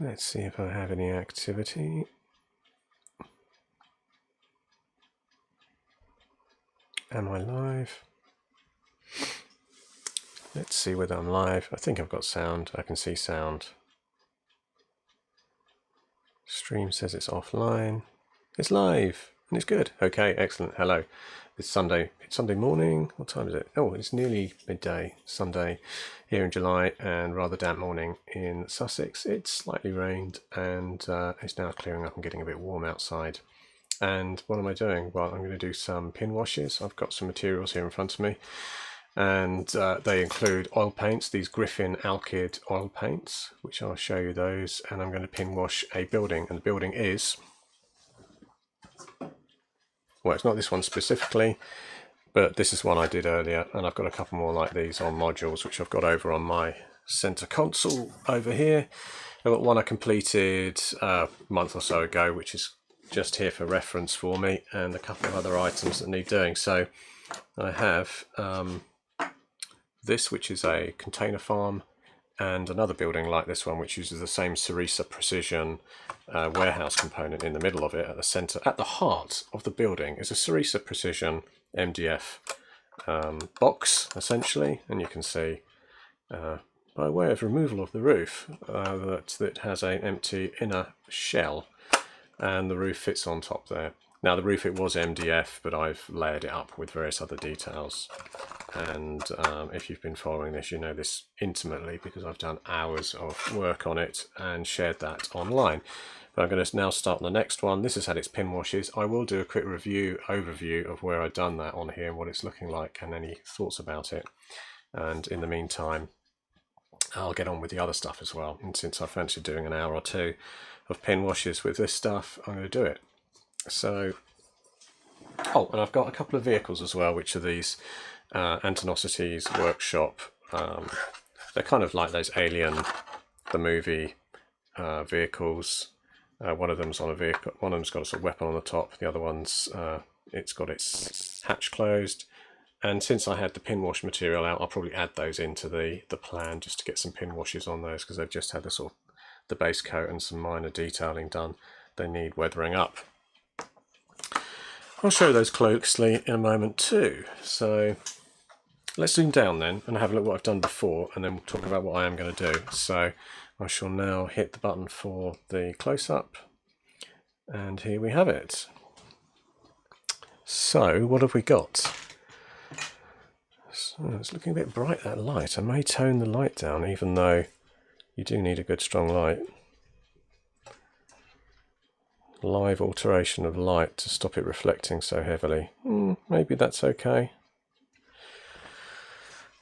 Let's see if I have any activity. Am I live? Let's see whether I'm live. I think I've got sound. I can see sound. Stream says it's offline. It's live and it's good. Okay, excellent. Hello. It's Sunday. It's Sunday morning. What time is it? Oh, it's nearly midday. Sunday here in July, and rather damp morning in Sussex. It's slightly rained and it's now clearing up and getting a bit warm outside. And what am I doing? Well, I'm going to do some pin washes. I've got some materials here in front of me, and they include oil paints, these Griffin Alkyd oil paints, which I'll show you those, and I'm going to pin wash a building, and the building is, well, it's not this one specifically, but this is one I did earlier, and I've got a couple more like these on modules, which I've got over on my center console over here. I've got one I completed a month or so ago, which is just here for reference for me, and a couple of other items that need doing. So I have this, which is a container farm, and another building like this one, which uses the same Sarisa Precision warehouse component in the middle of it. At the center, at the heart of the building, is a Sarisa Precision MDF box, essentially, and you can see by way of removal of the roof that has an empty inner shell, and the roof fits on top there. Now the roof, it was MDF, but I've layered it up with various other details, and if you've been following this, you know this intimately because I've done hours of work on it and shared that online. But I'm going to now start on the next one. This has had its pin washes. I will do a quick overview of where I've done that on here and what it's looking like and any thoughts about it. And in the meantime, I'll get on with the other stuff as well. And since I fancy doing an hour or two of pin washes with this stuff, I'm going to do it. So, oh, and I've got a couple of vehicles as well, which are these Antonosity's Workshop. They're kind of like those Alien, the movie vehicles. One of them's on a vehicle. One of them's got a sort of weapon on the top. The other one's it's got its hatch closed. And since I had the pin wash material out, I'll probably add those into the plan just to get some pin washes on those, because they've just had the sort of the base coat and some minor detailing done. They need weathering up. I'll show those closely in a moment too. So let's zoom down then and have a look at what I've done before, and then we'll talk about what I am going to do. So I shall now hit the button for the close-up, and here we have it. So what have we got? So it's looking a bit bright, that light. I may tone the light down, even though you do need a good strong light. Live alteration of light to stop it reflecting so heavily. Maybe that's okay.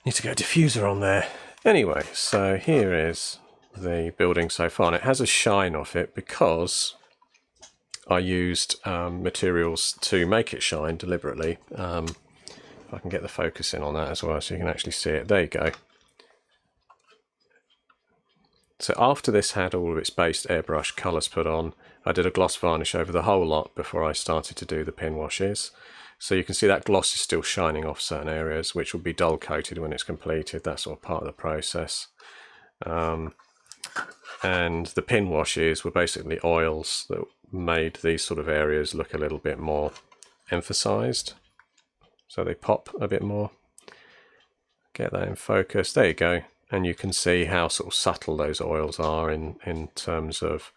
Need to get a diffuser on there. Anyway, so here is the building so far, and it has a shine off it because I used materials to make it shine deliberately. If I can get the focus in on that as well so you can actually see it. There you go. So after this had all of its based airbrush colours put on, I did a gloss varnish over the whole lot before I started to do the pin washes. So you can see that gloss is still shining off certain areas, which will be dull coated when it's completed. That's all part of the process. And the pin washes were basically oils that made these sort of areas look a little bit more emphasized. So they pop a bit more. Get that in focus. There you go. And you can see how sort of subtle those oils are in terms of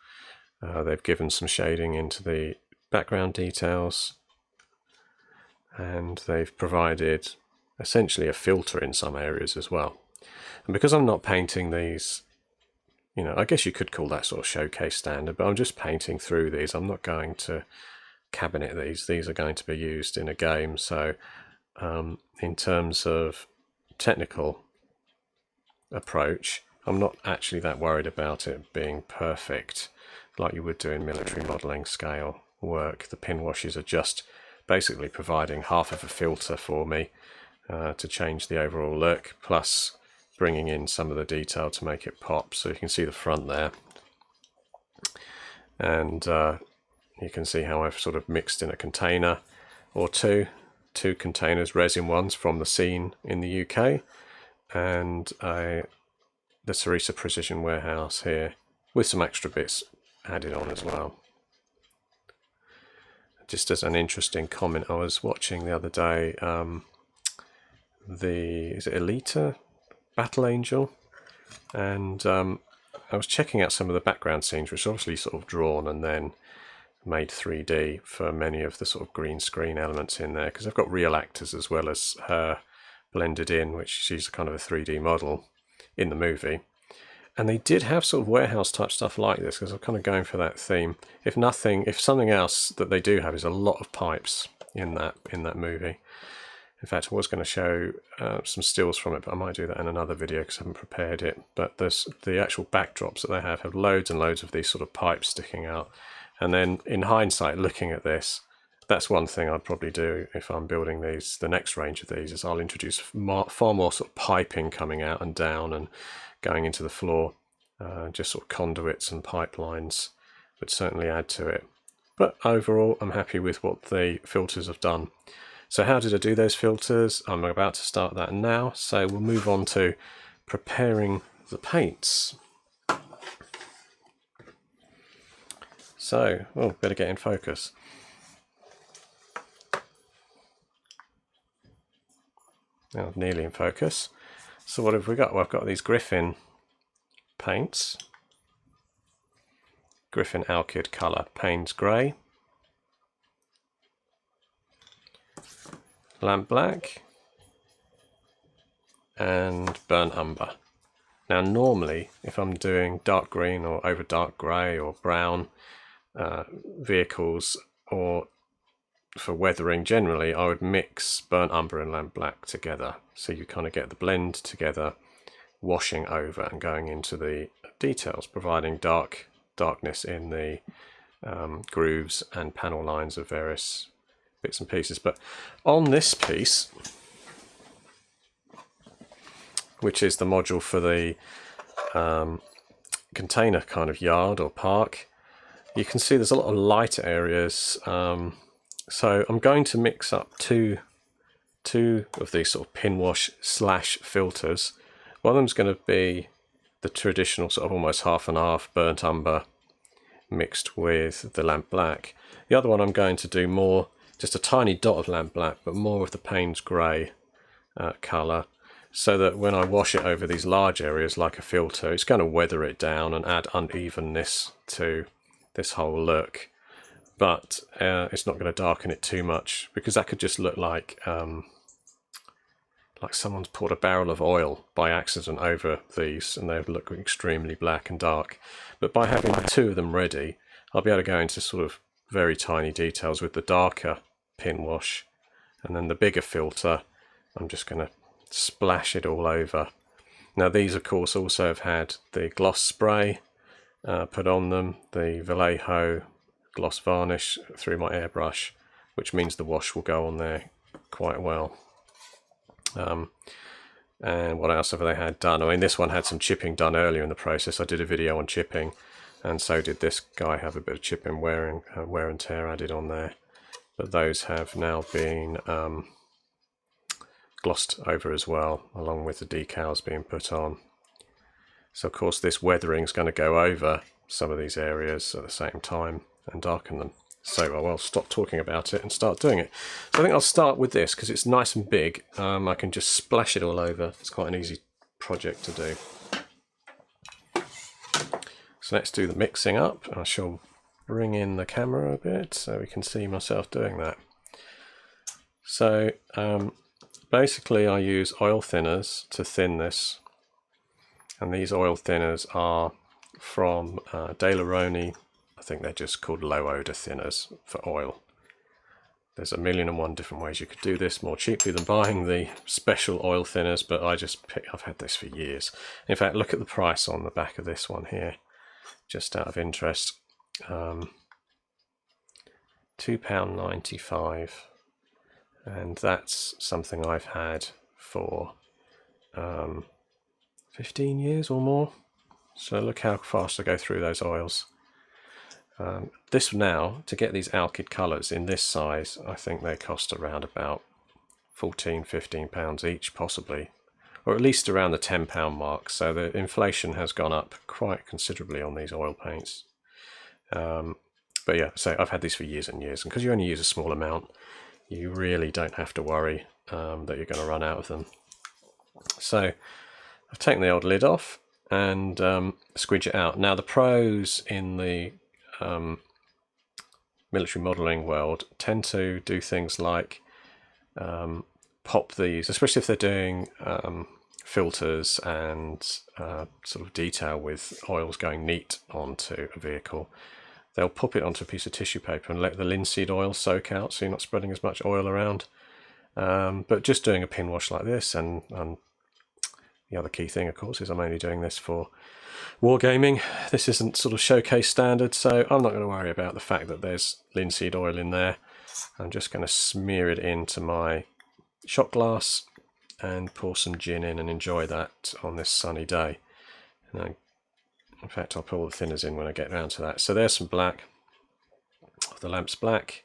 they've given some shading into the background details, and they've provided essentially a filter in some areas as well. And because I'm not painting these, you know, I guess you could call that sort of showcase standard, but I'm just painting through these. I'm not going to cabinet these. These are going to be used in a game. So in terms of technical approach, I'm not actually that worried about it being perfect like you would do in military modelling scale work. The pin washes are just basically providing half of a filter for me to change the overall look, plus bringing in some of the detail to make it pop. So you can see the front there, and you can see how I've sort of mixed in a container or two containers, resin ones from the scene in the UK, and the Sarisa Precision warehouse here with some extra bits added on as well. Just as an interesting comment, I was watching the other day is it Elita Battle Angel, and I was checking out some of the background scenes, which are obviously sort of drawn and then made 3D for many of the sort of green screen elements in there, because I've got real actors as well as her blended in, which she's kind of a 3D model in the movie. And they did have sort of warehouse type stuff like this, because I'm kind of going for that theme. If something else that they do have is a lot of pipes in that movie. In fact, I was going to show some stills from it, but I might do that in another video because I haven't prepared it. But the actual backdrops that they have loads and loads of these sort of pipes sticking out. And then in hindsight, looking at this, that's one thing I'd probably do if I'm building the next range of these, is I'll introduce far more sort of piping coming out and down and going into the floor. Just sort of conduits and pipelines would certainly add to it. But overall, I'm happy with what the filters have done. So how did I do those filters? I'm about to start that now. So we'll move on to preparing the paints. So, better get in focus. Now, nearly in focus. So what have we got? Well, I've got these Griffin paints. Griffin Alkyd colour, Payne's Grey, Lamp Black, and Burnt Umber. Now normally, if I'm doing dark green or over dark grey or brown vehicles, or for weathering generally, I would mix Burnt Umber and Lamp Black together. So you kind of get the blend together, washing over and going into the details, providing darkness in the grooves and panel lines of various bits and pieces. But on this piece, which is the module for the container kind of yard or park, you can see there's a lot of lighter areas. So I'm going to mix up two of these sort of pin wash / filters. One of them's going to be the traditional sort of almost half and half Burnt Umber mixed with the Lamp Black. The other one I'm going to do more, just a tiny dot of Lamp Black, but more of the Payne's Grey colour, so that when I wash it over these large areas like a filter, it's going to weather it down and add unevenness to this whole look. But it's not going to darken it too much, because that could just look like someone's poured a barrel of oil by accident over these, and they would look extremely black and dark. But by having two of them ready, I'll be able to go into sort of very tiny details with the darker pin wash, and then the bigger filter, I'm just going to splash it all over. Now these of course also have had the gloss spray put on them, the Vallejo gloss varnish through my airbrush, which means the wash will go on there quite well. And what else have they had done? I mean, this one had some chipping done earlier in the process. I did a video on chipping, and so did this guy have a bit of chipping wear and tear added on there. But those have now been glossed over as well, along with the decals being put on. So of course this weathering is going to go over some of these areas at the same time and darken them. So I'll stop talking about it and start doing it. So I think I'll start with this because it's nice and big. I can just splash it all over. It's quite an easy project to do. So let's do the mixing up. I shall bring in the camera a bit so we can see myself doing that. So basically I use oil thinners to thin this, and these oil thinners are from De La Roni. I think they're just called low odor thinners for oil. There's 1,000,001 different ways you could do this more cheaply than buying the special oil thinners, but I've had this for years. In fact, look at the price on the back of this one here, just out of interest. £2.95, and that's something I've had for 15 years or more. So look how fast I go through those oils. This now, to get these Alkyd colours in this size, I think they cost around about £14–15 each, possibly. or at least around the £10 mark. So the inflation has gone up quite considerably on these oil paints. But yeah, so I've had these for years and years, and because you only use a small amount, you really don't have to worry that you're going to run out of them. So I've taken the old lid off and squidge it out. Now the pros in the military modelling world tend to do things like pop these, especially if they're doing filters and sort of detail with oils going neat onto a vehicle. They'll pop it onto a piece of tissue paper and let the linseed oil soak out, so you're not spreading as much oil around. But just doing a pin wash like this, and the other key thing, of course, is I'm only doing this for wargaming. This isn't sort of showcase standard, so I'm not going to worry about the fact that there's linseed oil in there. I'm just going to smear it into my shot glass and pour some gin in and enjoy that on this sunny day. And in fact, I'll put all the thinners in when I get around to that. So there's some black, the lamp's black,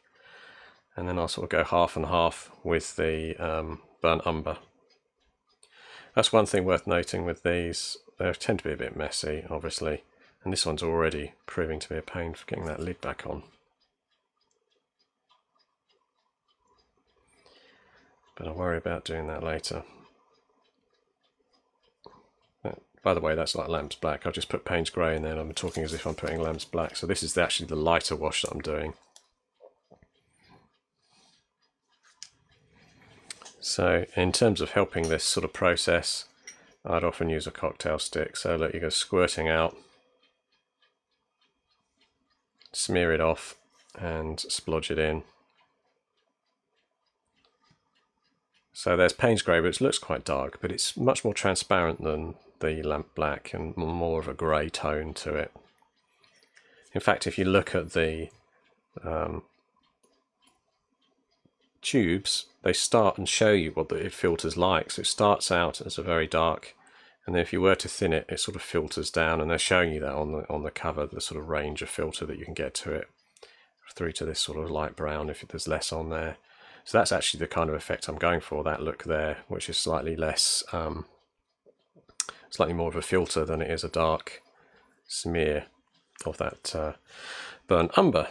and then I'll sort of go half and half with the burnt umber. That's one thing worth noting with these. They tend to be a bit messy, obviously, and this one's already proving to be a pain for getting that lid back on. But I'll worry about doing that later. By the way, that's like Lamb's Black. I've just put Payne's Grey in there, and I'm talking as if I'm putting Lamb's Black. So this is actually the lighter wash that I'm doing. So in terms of helping this sort of process, I'd often use a cocktail stick. So look, you go squirting out, smear it off, and splodge it in. So there's Payne's Grey, which looks quite dark, but it's much more transparent than the Lamp Black and more of a grey tone to it. In fact, if you look at the tubes, they start and show you what it filters like. So it starts out as a very dark, and then if you were to thin it, it sort of filters down, and they're showing you that on the cover, the sort of range of filter that you can get to it, through to this sort of light brown if there's less on there. So that's actually the kind of effect I'm going for, that look there, which is slightly less, slightly more of a filter than it is a dark smear of that burnt umber.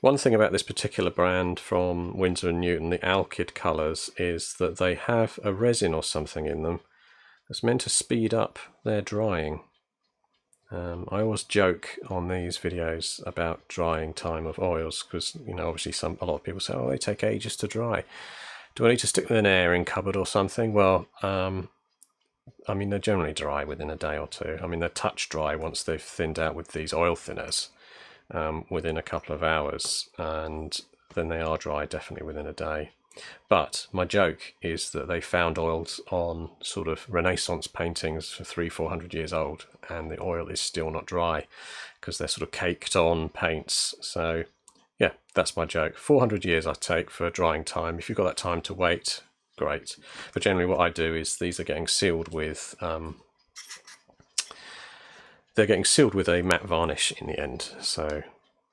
One thing about this particular brand from Winsor & Newton, the Alkyd colours, is that they have a resin or something in them that's meant to speed up their drying. I always joke on these videos about drying time of oils because, you know, obviously a lot of people say, oh, they take ages to dry. Do I need to stick them in an airing cupboard or something? Well, I mean, they're generally dry within a day or two. I mean, they're touch dry once they've thinned out with these oil thinners within a couple of hours, and then they are dry definitely within a day. But my joke is that they found oils on sort of Renaissance paintings for 300-400 years old, and the oil is still not dry because they're sort of caked on paints. So yeah, that's my joke. 400 years I take for drying time. If you've got that time to wait, great. But generally what I do is these are getting sealed with they're getting sealed with a matte varnish in the end, so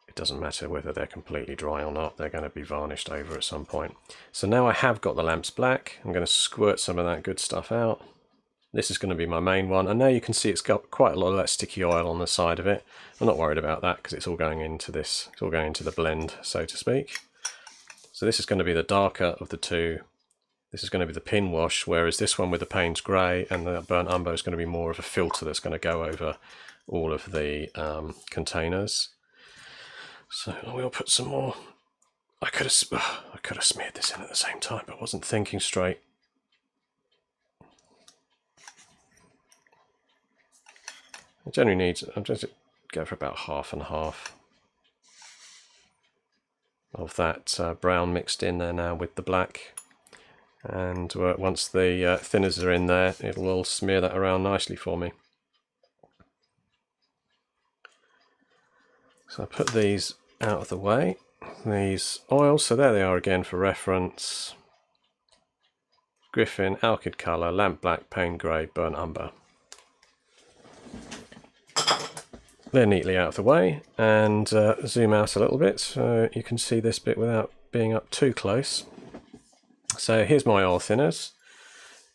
it doesn't matter whether they're completely dry or not, they're going to be varnished over at some point. So now I have got the lamps black. I'm going to squirt some of that good stuff out. This is going to be my main one, and now you can see it's got quite a lot of that sticky oil on the side of it. I'm not worried about that because it's all going into this, it's all going into the blend, so to speak. So this is going to be the darker of the two. This is going to be the pin wash, whereas this one with the Payne's Grey and the burnt umber is going to be more of a filter that's going to go over all of the containers. So we'll put some more. I could have smeared this in at the same time, but I wasn't thinking straight. It generally needs, I'll just go for about half and half of that brown mixed in there now with the black. And once the thinners are in there, it'll all smear that around nicely for me. So I put these out of the way, these oils, so there they are again for reference. Griffin, Alkyd colour, lamp black, Payne grey, burnt umber. They're neatly out of the way, and zoom out a little bit so you can see this bit without being up too close. So here's my oil thinners.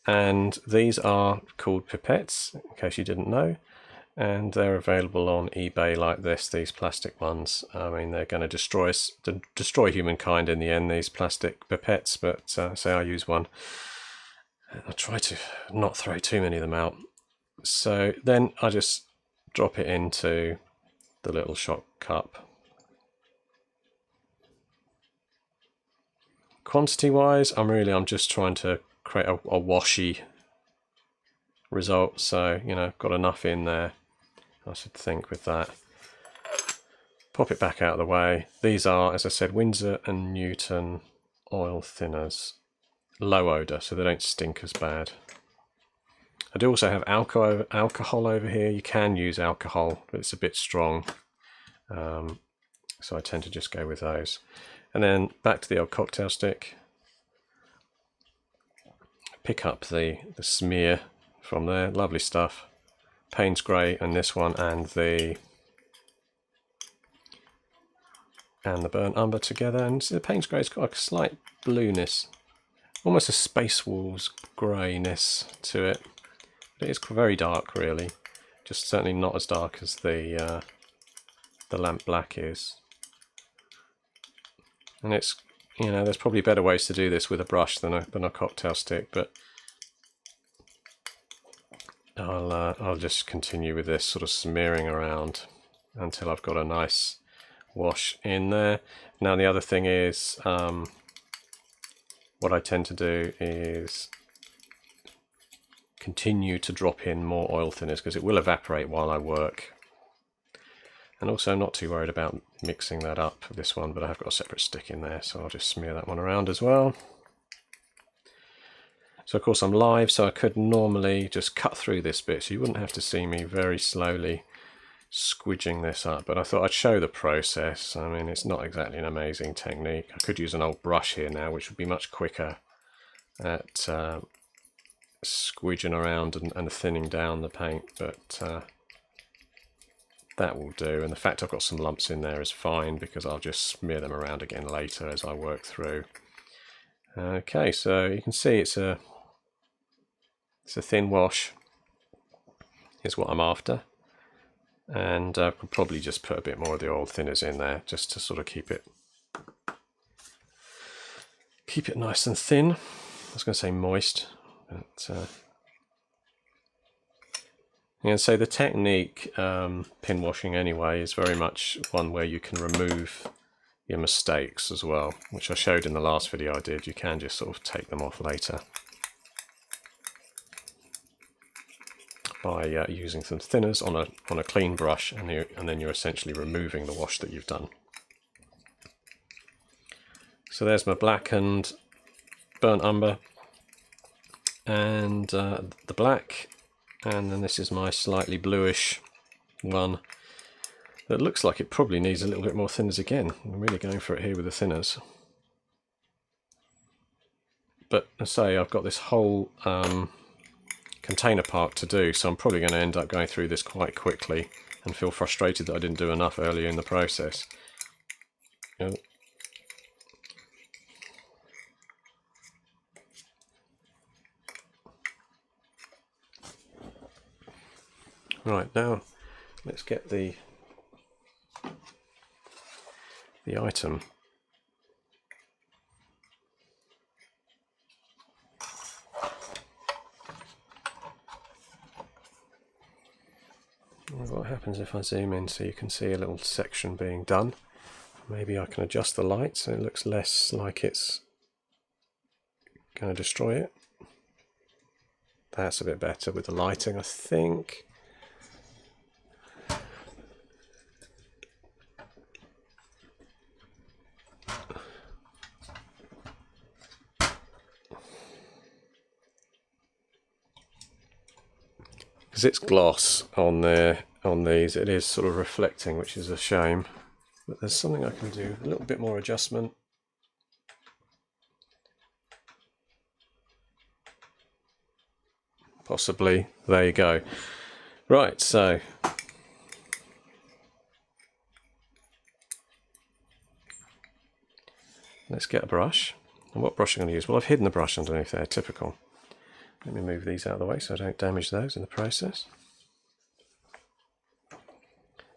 And these are called pipettes, in case you didn't know. And they're available on eBay like this, these plastic ones. I mean, they're going to destroy humankind in the end, these plastic pipettes, but say I use one. I try to not throw too many of them out. So then I just drop it into the little shot cup. Quantity wise, I'm just trying to create a washy result, so you know, got enough in there, I should think, with that. Pop it back out of the way. These are, as I said, Windsor and Newton oil thinners, low odour, so they don't stink as bad. I do also have alcohol over here. You can use alcohol, but it's a bit strong, so I tend to just go with those. And then back to the old cocktail stick. Pick up the smear from there, lovely stuff. Payne's Grey and this one, and the burnt umber together. And the Payne's Grey's got a slight blueness, almost a Space Wolves greyness to it. But it is very dark, really. Just certainly not as dark as the lamp black is. And it's, you know, there's probably better ways to do this with a brush than a cocktail stick, but I'll just continue with this sort of smearing around until I've got a nice wash in there. Now the other thing is, what I tend to do is continue to drop in more oil thinners because it will evaporate while I work. And also, I'm not too worried about mixing that up for this one, but I have got a separate stick in there, so I'll just smear that one around as well. So of course I'm live, so I could normally just cut through this bit, so you wouldn't have to see me very slowly squidging this up, but I thought I'd show the process. I mean, it's not exactly an amazing technique. I could use an old brush here now, which would be much quicker at squidging around and thinning down the paint, but that will do. And the fact I've got some lumps in there is fine, because I'll just smear them around again later as I work through. Okay, so you can see it's a thin wash is what I'm after, and I could probably just put a bit more of the oil thinners in there just to sort of keep it nice and thin. I was going to say moist, but and so the technique, pin washing anyway, is very much one where you can remove your mistakes as well, which I showed in the last video I did. You can just sort of take them off later by using some thinners on a clean brush, and then you're essentially removing the wash that you've done. So there's my blackened burnt umber and the black, and then this is my slightly bluish one that looks like it probably needs a little bit more thinners again. I'm really going for it here with the thinners. But I say, I've got this whole container part to do, so I'm probably going to end up going through this quite quickly and feel frustrated that I didn't do enough earlier in the process. You know, right, now let's get the item. What happens if I zoom in so you can see a little section being done? Maybe I can adjust the light so it looks less like it's going to destroy it. That's a bit better with the lighting, I think. Because it's gloss on these, it is sort of reflecting, which is a shame. But there's something I can do, a little bit more adjustment. Possibly. There you go. Right, so let's get a brush. And what brush I'm going to use? Well, I've hidden the brush underneath there, typical. Let me move these out of the way so I don't damage those in the process.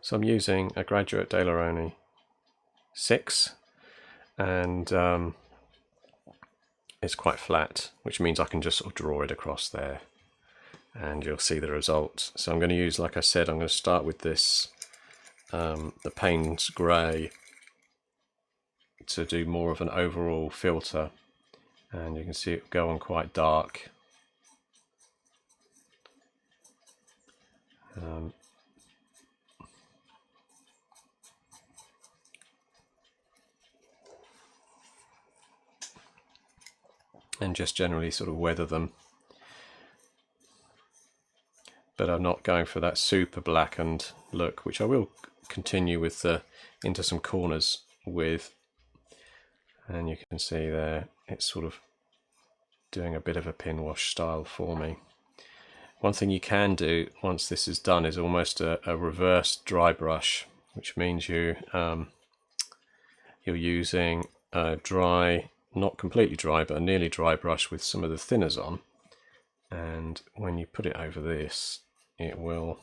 So I'm using a Graduate De Lauroni 6, and it's quite flat, which means I can just sort of draw it across there and you'll see the result. So I'm going to use, like I said, I'm going to start with this, the Payne's Grey, to do more of an overall filter, and you can see it go on quite dark. And just generally sort of weather them. But I'm not going for that super blackened look, which I will continue with into some corners with. And you can see there, it's sort of doing a bit of a pin wash style for me. One thing you can do once this is done is almost a reverse dry brush, which means you're using a dry, not completely dry, but a nearly dry brush with some of the thinners on. And when you put it over this, it will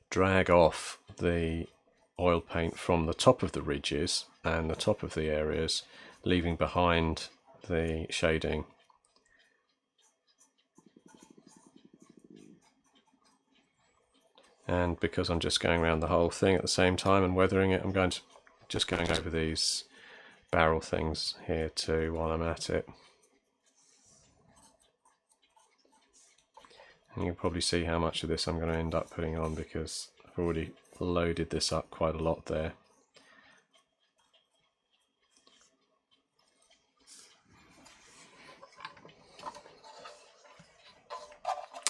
drag off the oil paint from the top of the ridges and the top of the areas, leaving behind the shading. And because I'm just going around the whole thing at the same time and weathering it, I'm just going over these barrel things here too while I'm at it. And you'll probably see how much of this I'm going to end up putting on, because I've already loaded this up quite a lot there.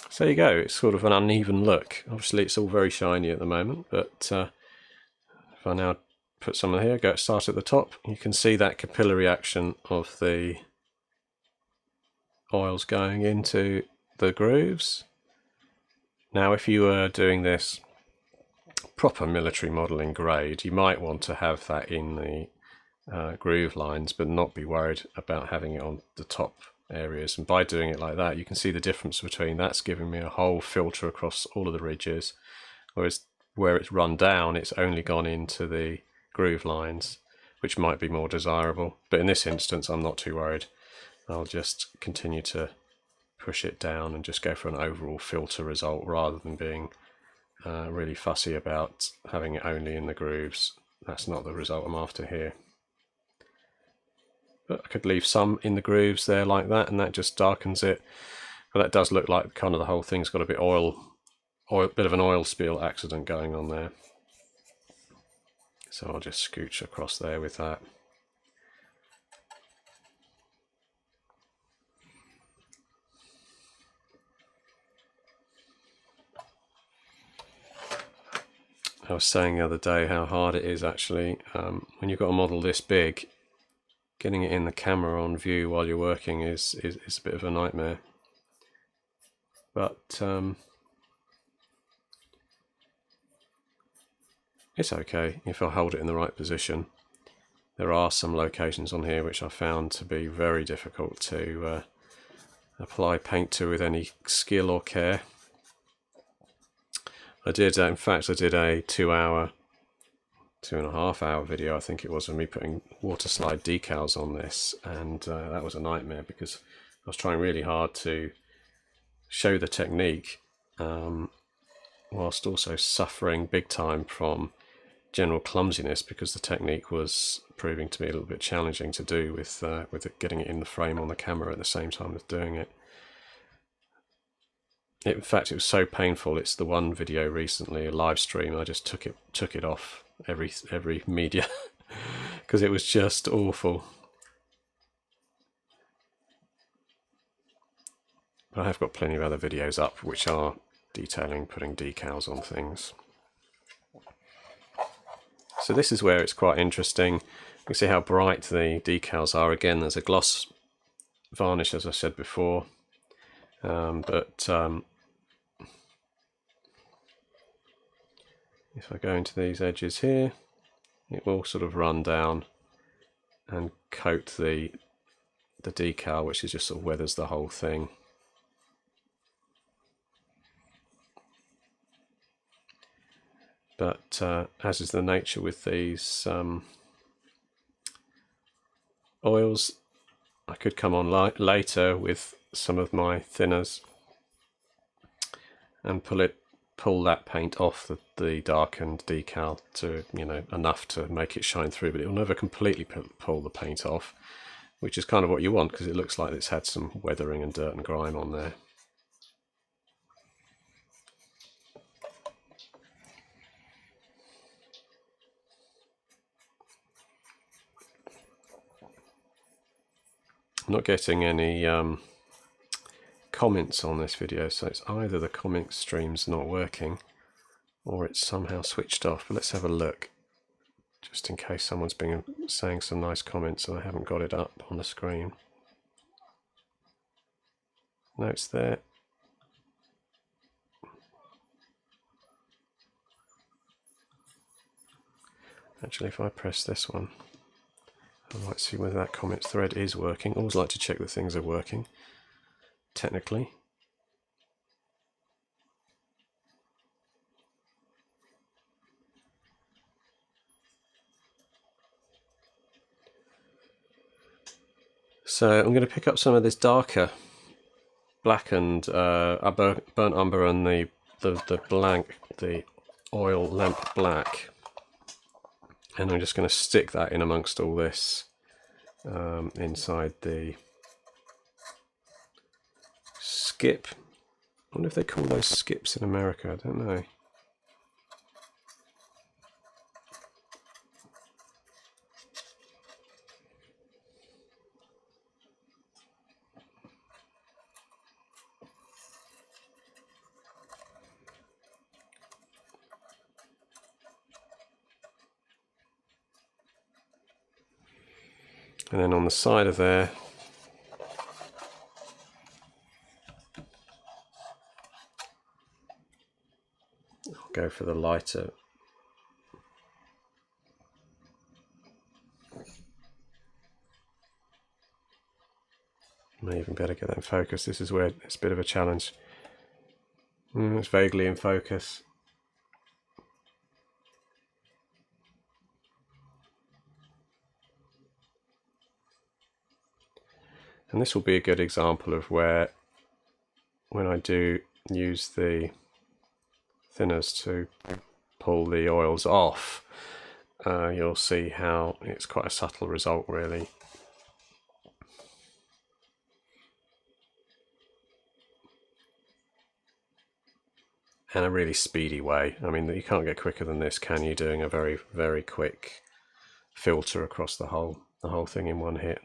So there you go, it's sort of an uneven look. Obviously it's all very shiny at the moment, but if I now put some in here, start at the top, you can see that capillary action of the oils going into the grooves. Now if you were doing this proper military modelling grade, you might want to have that in the groove lines, but not be worried about having it on the top areas. And by doing it like that, you can see the difference between that's giving me a whole filter across all of the ridges, whereas where it's run down, it's only gone into the groove lines, which might be more desirable. But in this instance, I'm not too worried. I'll just continue to push it down and just go for an overall filter result, rather than being really fussy about having it only in the grooves. That's not the result I'm after here. But I could leave some in the grooves there like that, and that just darkens it. But that does look like kind of the whole thing's got a bit bit of an oil spill accident going on there. So I'll just scooch across there with that. I was saying the other day how hard it is actually when you've got a model this big. Getting it in the camera on view while you're working is a bit of a nightmare. But it's okay if I hold it in the right position. There are some locations on here which I found to be very difficult to apply paint to with any skill or care. I did, in fact, I did a 2.5 hour video, I think it was, of me putting water slide decals on this, and that was a nightmare because I was trying really hard to show the technique whilst also suffering big time from general clumsiness, because the technique was proving to be a little bit challenging to do with getting it in the frame on the camera at the same time as doing it. In fact, it was so painful. It's the one video recently, a live stream, I just took it off every media because it was just awful. But I have got plenty of other videos up which are detailing putting decals on things. So this is where it's quite interesting. You can see how bright the decals are. Again, there's a gloss varnish, as I said before, but if I go into these edges here, it will sort of run down and coat the the decal, which is just sort of weathers the whole thing. But as is the nature with these oils, I could come on later with some of my thinners and pull that paint off the darkened decal to, you know, enough to make it shine through, but it will never completely pull the paint off, which is kind of what you want, because it looks like it's had some weathering and dirt and grime on there. I'm not getting any comments on this video, so it's either the comment stream's not working or it's somehow switched off. But let's have a look, just in case someone's been saying some nice comments and I haven't got it up on the screen. No, it's there. Actually, if I press this one, I might see whether that comment thread is working. I always like to check that things are working, technically. So I'm going to pick up some of this darker blackened burnt umber and the oil lamp black, and I'm just going to stick that in amongst all this inside the skip. I wonder if they call those skips in America, I don't know. And then on the side of there, I'll go for the lighter. May even better get that in focus. This is where it's a bit of a challenge. It's vaguely in focus. And this will be a good example of where, when I do use the thinners to pull the oils off, you'll see how it's quite a subtle result, really. And a really speedy way. I mean, you can't get quicker than this, can you, doing a very, very quick filter across the whole thing in one hit.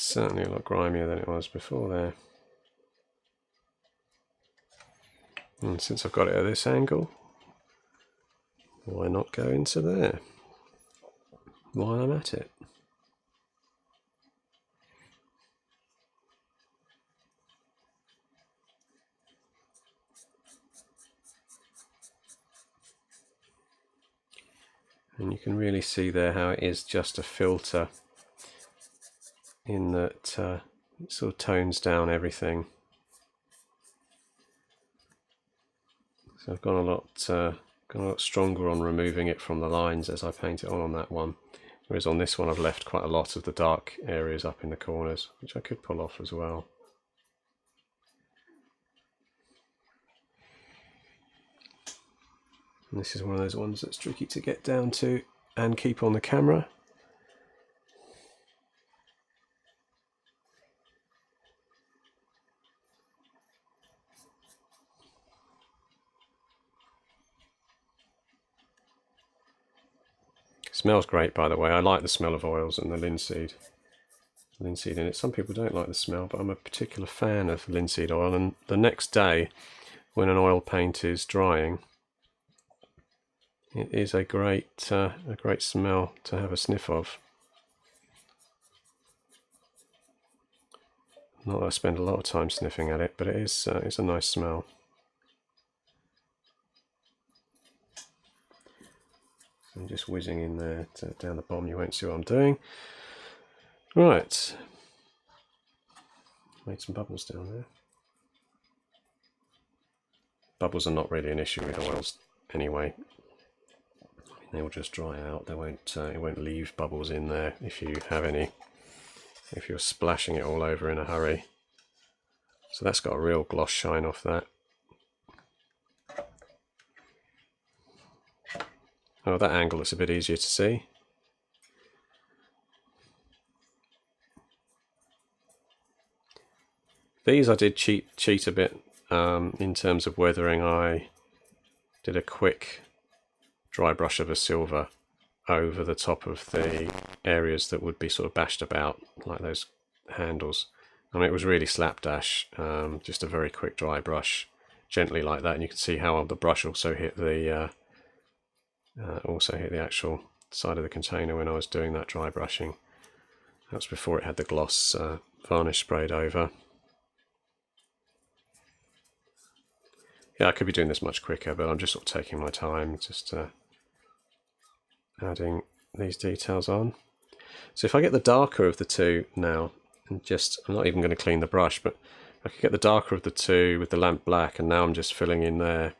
Certainly a lot grimier than it was before there. And since I've got it at this angle, why not go into there while I'm at it? And you can really see there how it is just a filter, in that it sort of tones down everything. So I've gone a lot stronger on removing it from the lines as I paint it on that one, whereas on this one I've left quite a lot of the dark areas up in the corners, which I could pull off as well. And this is one of those ones that's tricky to get down to and keep on the camera. Smells great, by the way. I like the smell of oils and the linseed. linseed in it. Some people don't like the smell, but I'm a particular fan of linseed oil. And the next day, when an oil paint is drying, it is a great smell to have a sniff of. Not that I spend a lot of time sniffing at it, but it's a nice smell. I'm just whizzing in there down the bottom. You won't see what I'm doing. Right, made some bubbles down there. Bubbles are not really an issue with oils anyway. I mean, they will just dry out. They won't. It won't leave bubbles in there if you have any. If you're splashing it all over in a hurry. So that's got a real gloss shine off that. Oh, that angle is a bit easier to see. These I did cheat a bit in terms of weathering. I did a quick dry brush of a silver over the top of the areas that would be sort of bashed about, like those handles. I mean, it was really slapdash, just a very quick dry brush, gently like that, and you can see how the brush also hit the actual side of the container when I was doing that dry brushing. That was before it had the gloss varnish sprayed over. Yeah, I could be doing this much quicker, but I'm just sort of taking my time, just adding these details on. So if I get the darker of the two now, and I'm not even going to clean the brush, but I could get the darker of the two with the lamp black, and now I'm just filling in there.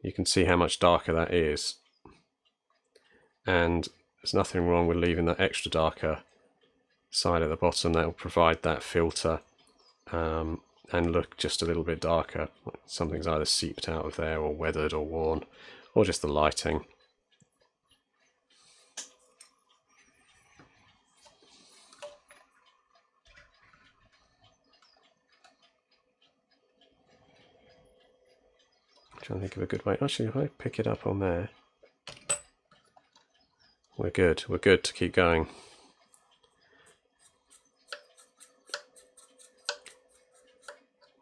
You can see how much darker that is. And there's nothing wrong with leaving that extra darker side at the bottom. That will provide that filter and look just a little bit darker. Something's either seeped out of there or weathered or worn, or just the lighting. I'm trying to think of a good way. Actually, if I pick it up on there, we're good. We're good to keep going.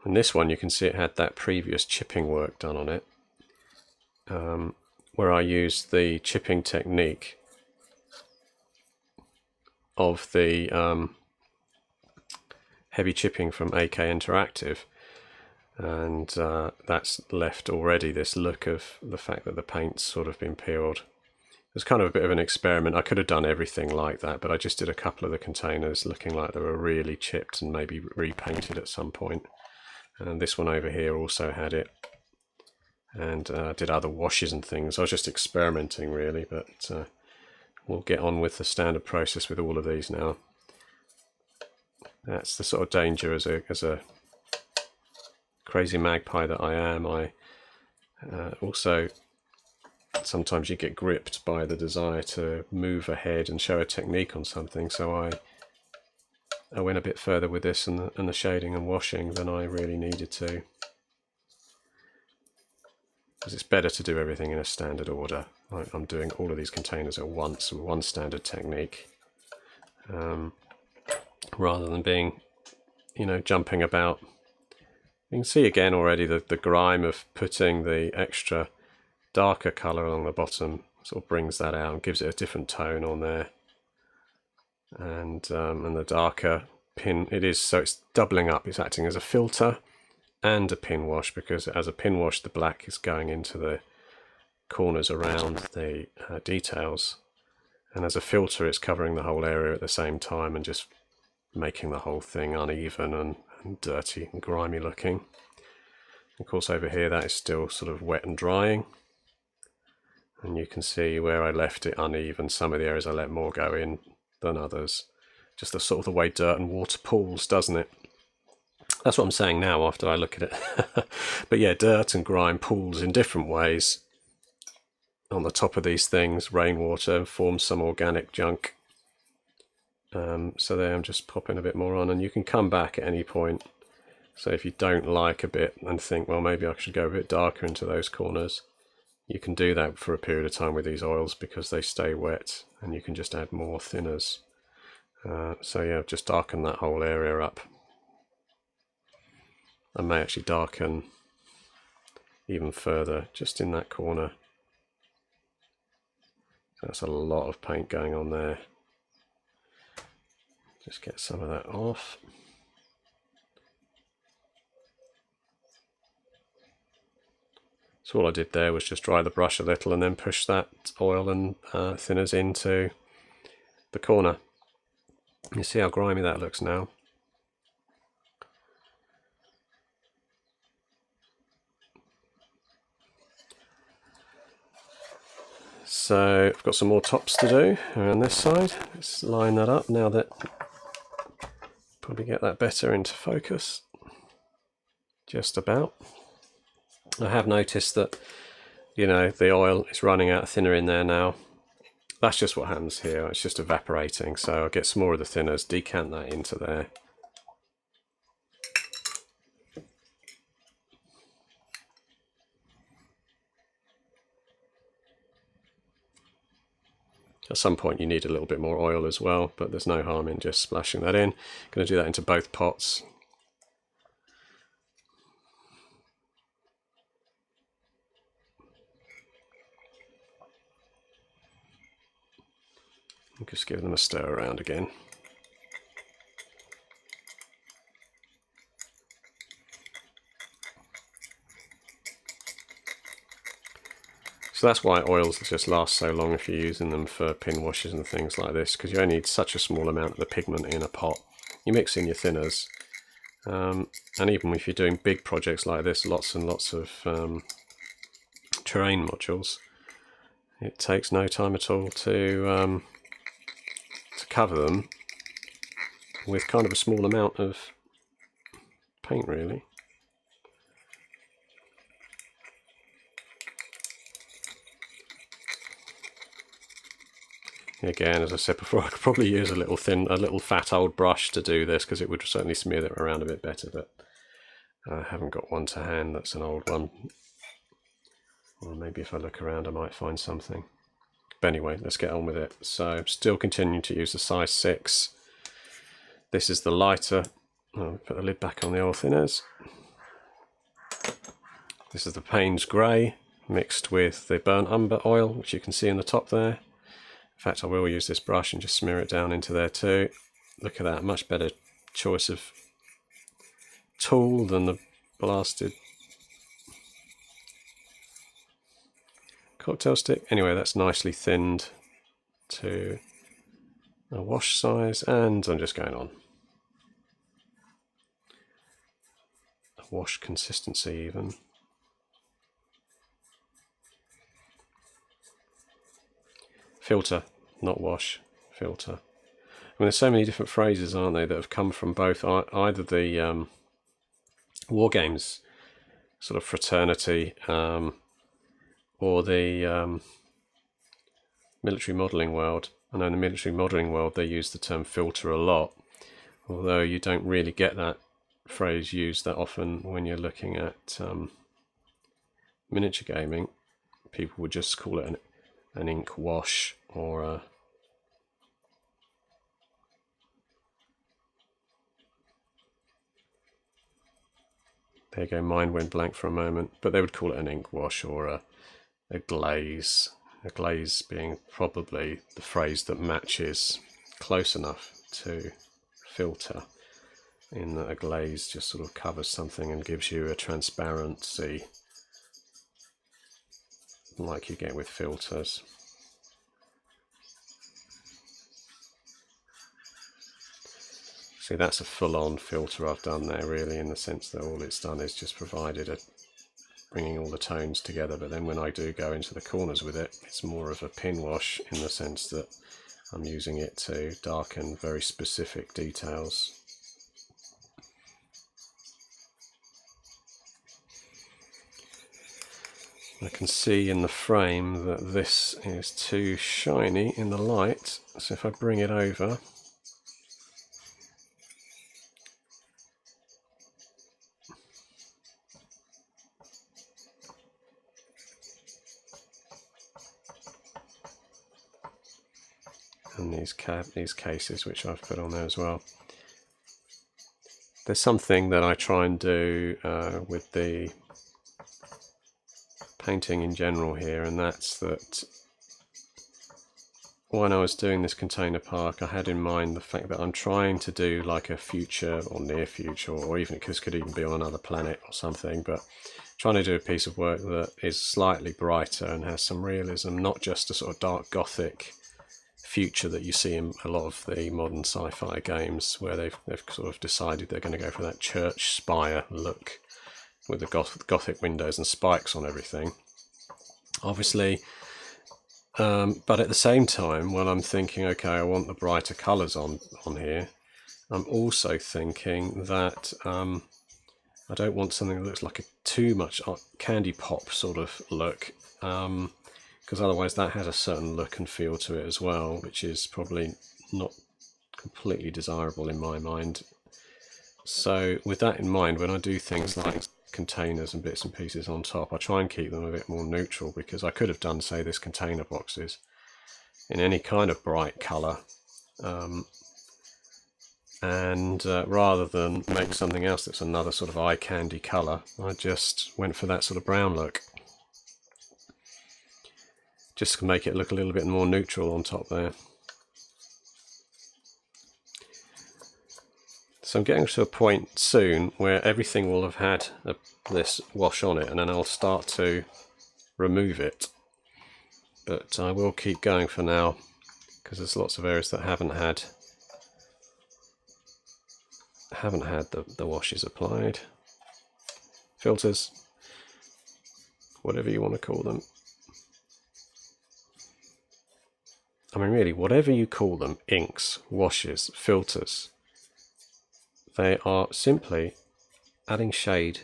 And this one, you can see it had that previous chipping work done on it, where I used the chipping technique of the heavy chipping from AK Interactive, and that's left already this look of the fact that the paint's sort of been peeled. It was kind of a bit of an experiment. I could have done everything like that, but I just did a couple of the containers looking like they were really chipped and maybe repainted at some point. And this one over here also had it, and did other washes and things. I was just experimenting really, but we'll get on with the standard process with all of these now. That's the sort of danger as a crazy magpie that I am. I also sometimes you get gripped by the desire to move ahead and show a technique on something, so I went a bit further with this and the shading and washing than I really needed to, because it's better to do everything in a standard order. I'm doing all of these containers at once with one standard technique, rather than being, jumping about. You can see again already the grime of putting the extra darker colour along the bottom sort of brings that out and gives it a different tone on there. And the darker pin it is, so it's doubling up. It's acting as a filter and a pin wash, because as a pin wash the black is going into the corners around the details, and as a filter it's covering the whole area at the same time and just making the whole thing uneven and dirty and grimy looking. Of course over here that is still sort of wet and drying, and you can see where I left it uneven. Some of the areas I let more go in than others. Just the sort of the way dirt and water pools, doesn't it? That's what I'm saying now after I look at it. But yeah, dirt and grime pools in different ways on the top of these things. Rainwater forms some organic junk. So there I'm just popping a bit more on, and you can come back at any point. So if you don't like a bit and think, well, maybe I should go a bit darker into those corners, you can do that for a period of time with these oils because they stay wet, and you can just add more thinners. So yeah, I've just darkened that whole area up. I may actually darken even further just in that corner. So that's a lot of paint going on there. Just get some of that off. So all I did there was just dry the brush a little and then push that oil and thinners into the corner. You see how grimy that looks now? So I've got some more tops to do around this side. Let's line that up now that probably get that better into focus. Just about. I have noticed that, you know, the oil is running out of thinner in there now. That's just what happens here. It's just evaporating. So I'll get some more of the thinners, decant that into there. At some point you need a little bit more oil as well, but there's no harm in just splashing that in. I'm going to do that into both pots. And just give them a stir around again. So that's why oils just last so long if you're using them for pin washes and things like this, because you only need such a small amount of the pigment in a pot. You mix in your thinners, and even if you're doing big projects like this, lots and lots of terrain modules, it takes no time at all to cover them with kind of a small amount of paint, really. Again, as I said before, I could probably use a little fat old brush to do this, because it would certainly smear it around a bit better, but I haven't got one to hand. That's an old one. Or maybe if I look around I might find something. But anyway, let's get on with it. So still continuing to use the size 6. This is the lighter. I'll put the lid back on the oil thinners. This is the Payne's Grey mixed with the burnt umber oil, which you can see in the top there. In fact, I will use this brush and just smear it down into there too. Look at that, much better choice of tool than the blasted cocktail stick. Anyway, that's nicely thinned to a wash size, and I'm just going on. A wash consistency even. Filter, not wash, filter. I mean, there's so many different phrases, aren't they, that have come from both either the war games sort of fraternity or the military modelling world. I know in the military modelling world they use the term filter a lot, although you don't really get that phrase used that often when you're looking at miniature gaming. People would just call it an ink wash or a there you go, mine went blank for a moment, but they would call it an ink wash or a glaze. A glaze being probably the phrase that matches close enough to filter, in that a glaze just sort of covers something and gives you a transparency like you get with filters. See, that's a full-on filter I've done there, really, in the sense that all it's done is just provided bringing all the tones together, but then when I do go into the corners with it, it's more of a pin wash in the sense that I'm using it to darken very specific details. I can see in the frame that this is too shiny in the light, so if I bring it over, and these cases which I've put on there as well. There's something that I try and do with the painting in general here, and that's that when I was doing this container park, I had in mind the fact that I'm trying to do like a future or near future, or even this could even be on another planet or something, but trying to do a piece of work that is slightly brighter and has some realism, not just a sort of dark gothic future that you see in a lot of the modern sci-fi games, where they've sort of decided they're going to go for that church spire look with the gothic windows and spikes on everything, obviously. But at the same time, when I'm thinking, okay, I want the brighter colours on here, I'm also thinking that I don't want something that looks like a too much candy pop sort of look, because otherwise that has a certain look and feel to it as well, which is probably not completely desirable in my mind. So with that in mind, when I do things like containers and bits and pieces on top, I try and keep them a bit more neutral, because I could have done, say, this container boxes in any kind of bright colour, and rather than make something else that's another sort of eye candy colour, I just went for that sort of brown look, just to make it look a little bit more neutral on top there. So I'm getting to a point soon where everything will have had this wash on it, and then I'll start to remove it. But I will keep going for now, because there's lots of areas that haven't had the washes applied. Filters, whatever you want to call them. I mean, really, whatever you call them, inks, washes, filters, they are simply adding shade,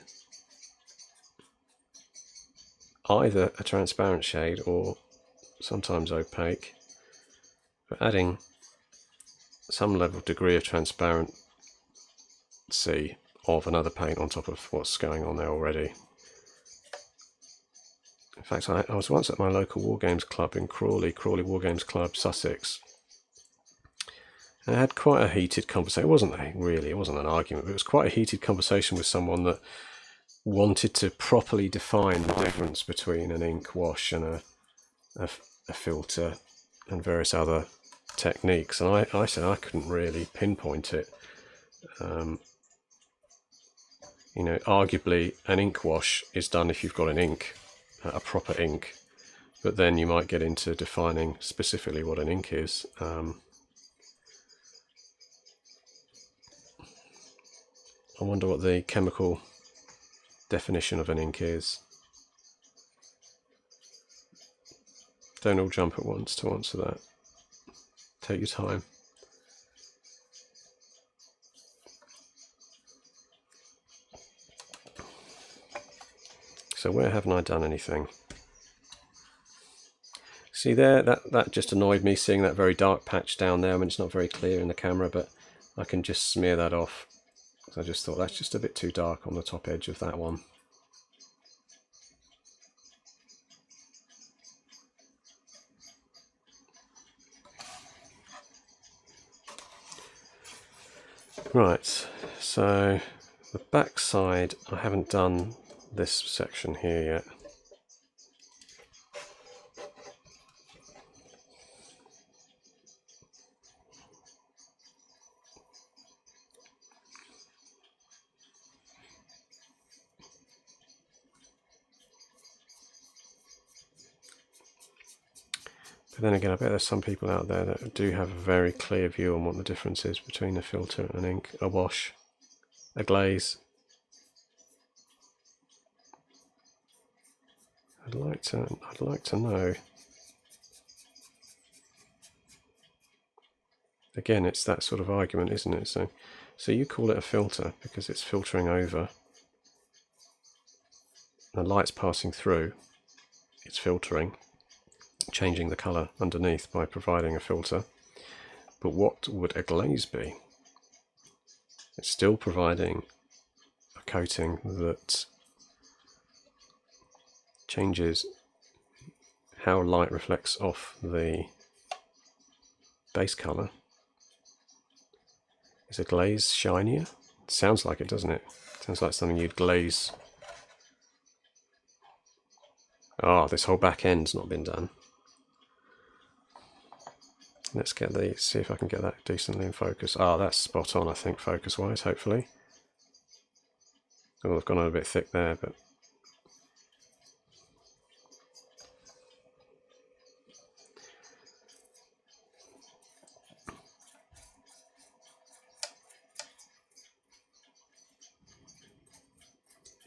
either a transparent shade or sometimes opaque, but adding some level degree of transparency of another paint on top of what's going on there already. In fact, I was once at my local Wargames club in Crawley Wargames Club, Sussex. And I had quite a heated conversation. It wasn't an argument, but it was quite a heated conversation with someone that wanted to properly define the difference between an ink wash and a filter and various other techniques. And I said I couldn't really pinpoint it. You know, arguably an ink wash is done if you've got an ink, a proper ink, but then you might get into defining specifically what an ink is. I wonder what the chemical definition of an ink is. Don't all jump at once to answer that. Take your time. So where haven't I done anything? See there, that just annoyed me, seeing that very dark patch down there. I mean, it's not very clear in the camera, but I can just smear that off. I just thought that's just a bit too dark on the top edge of that one. Right, so the back side, I haven't done this section here yet. But then again, I bet there's some people out there that do have a very clear view on what the difference is between a filter and an ink, a wash, a glaze. I'd like to know. Again, it's that sort of argument, isn't it? So you call it a filter because it's filtering over. The light's passing through, it's filtering, changing the colour underneath by providing a filter. But what would a glaze be? It's still providing a coating that changes how light reflects off the base colour. Is a glaze shinier? It sounds like it, doesn't it? Sounds like something you'd glaze. Oh, this whole back end's not been done. Let's get see if I can get that decently in focus. Ah, that's spot on, I think, focus-wise, hopefully. Oh, I've gone on a bit thick there, but...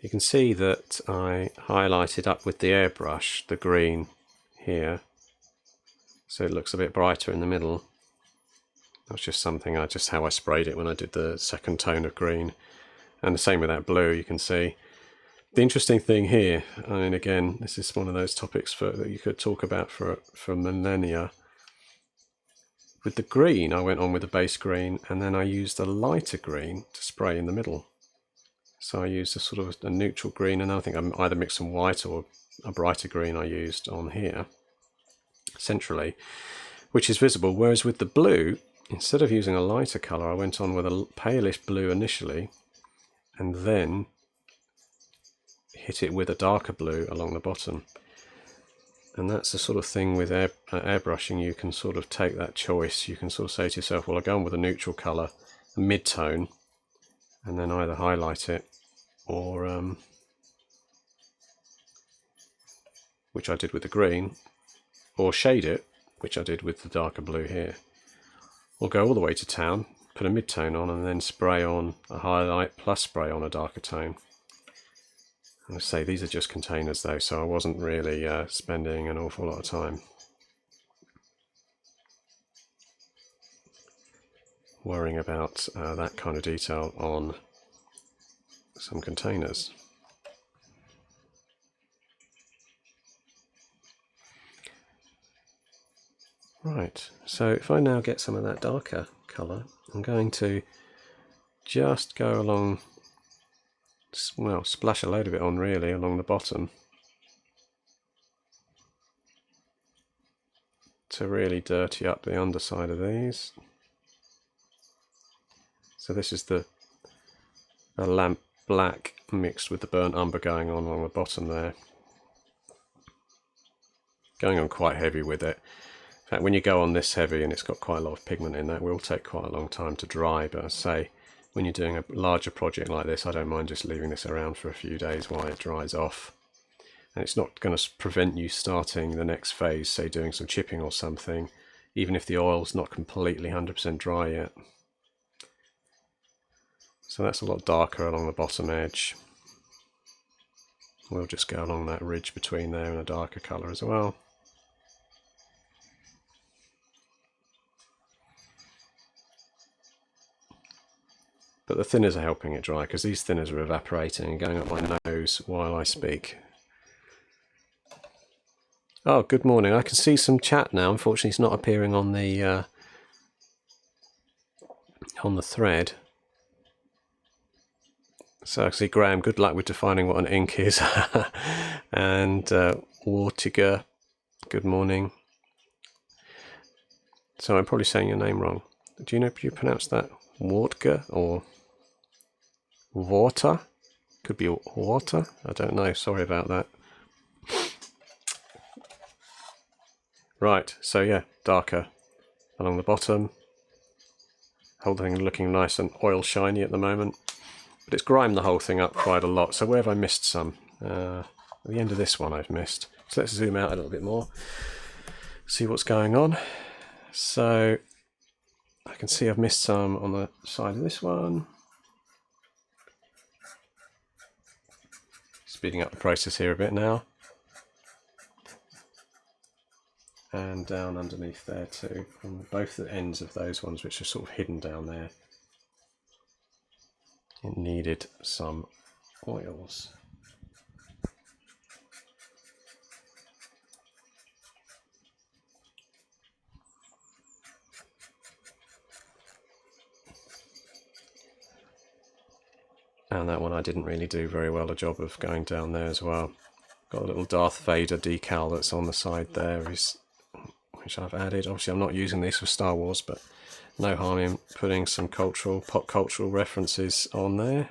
You can see that I highlighted up with the airbrush the green here, so it looks a bit brighter in the middle. That's just something, how I sprayed it when I did the second tone of green. And the same with that blue, you can see. The interesting thing here, I mean, again, this is one of those topics that you could talk about for millennia. With the green, I went on with the base green, and then I used a lighter green to spray in the middle. So I used a sort of a neutral green, and I think I either mixed some white or a brighter green I used on here, centrally, which is visible. Whereas with the blue, instead of using a lighter colour, I went on with a palish blue initially, and then hit it with a darker blue along the bottom. And that's the sort of thing with airbrushing, you can sort of take that choice. You can sort of say to yourself, well, I'll go on with a neutral colour, a mid-tone, and then either highlight it or, which I did with the green, or shade it, which I did with the darker blue here. Or go all the way to town, put a mid-tone on, and then spray on a highlight plus spray on a darker tone. And I say these are just containers though, so I wasn't really spending an awful lot of time worrying about that kind of detail on some containers. Right, so if I now get some of that darker colour, I'm going to just go along, well, splash a load of it on really along the bottom to really dirty up the underside of these. So this is the lamp black mixed with the burnt umber going on along the bottom there. Going on quite heavy with it. In fact, when you go on this heavy and it's got quite a lot of pigment in that, it will take quite a long time to dry, but I say when you're doing a larger project like this, I don't mind just leaving this around for a few days while it dries off. And it's not going to prevent you starting the next phase, say doing some chipping or something, even if the oil's not completely 100% dry yet. So that's a lot darker along the bottom edge. We'll just go along that ridge between there in a darker colour as well. But the thinners are helping it dry, because these thinners are evaporating and going up my nose while I speak. Oh, good morning. I can see some chat now. Unfortunately, it's not appearing on the thread. So I see Graham, good luck with defining what an ink is. And Wartiger, good morning. So I'm probably saying your name wrong. Do you know if you pronounce that Wartger or water? Could be water. I don't know. Sorry about that. Right. So yeah, darker along the bottom. Whole thing looking nice and oil shiny at the moment. But it's grimed the whole thing up quite a lot. So where have I missed some? At the end of this one I've missed. So let's zoom out a little bit more. See what's going on. So I can see I've missed some on the side of this one. Speeding up the process here a bit now. And down underneath there too, on both the ends of those ones which are sort of hidden down there. It needed some oils. And that one I didn't really do very well a job of going down there as well. Got a little Darth Vader decal that's on the side there, which which I've added. Obviously I'm not using these for Star Wars, but no harm in putting some pop cultural references on there.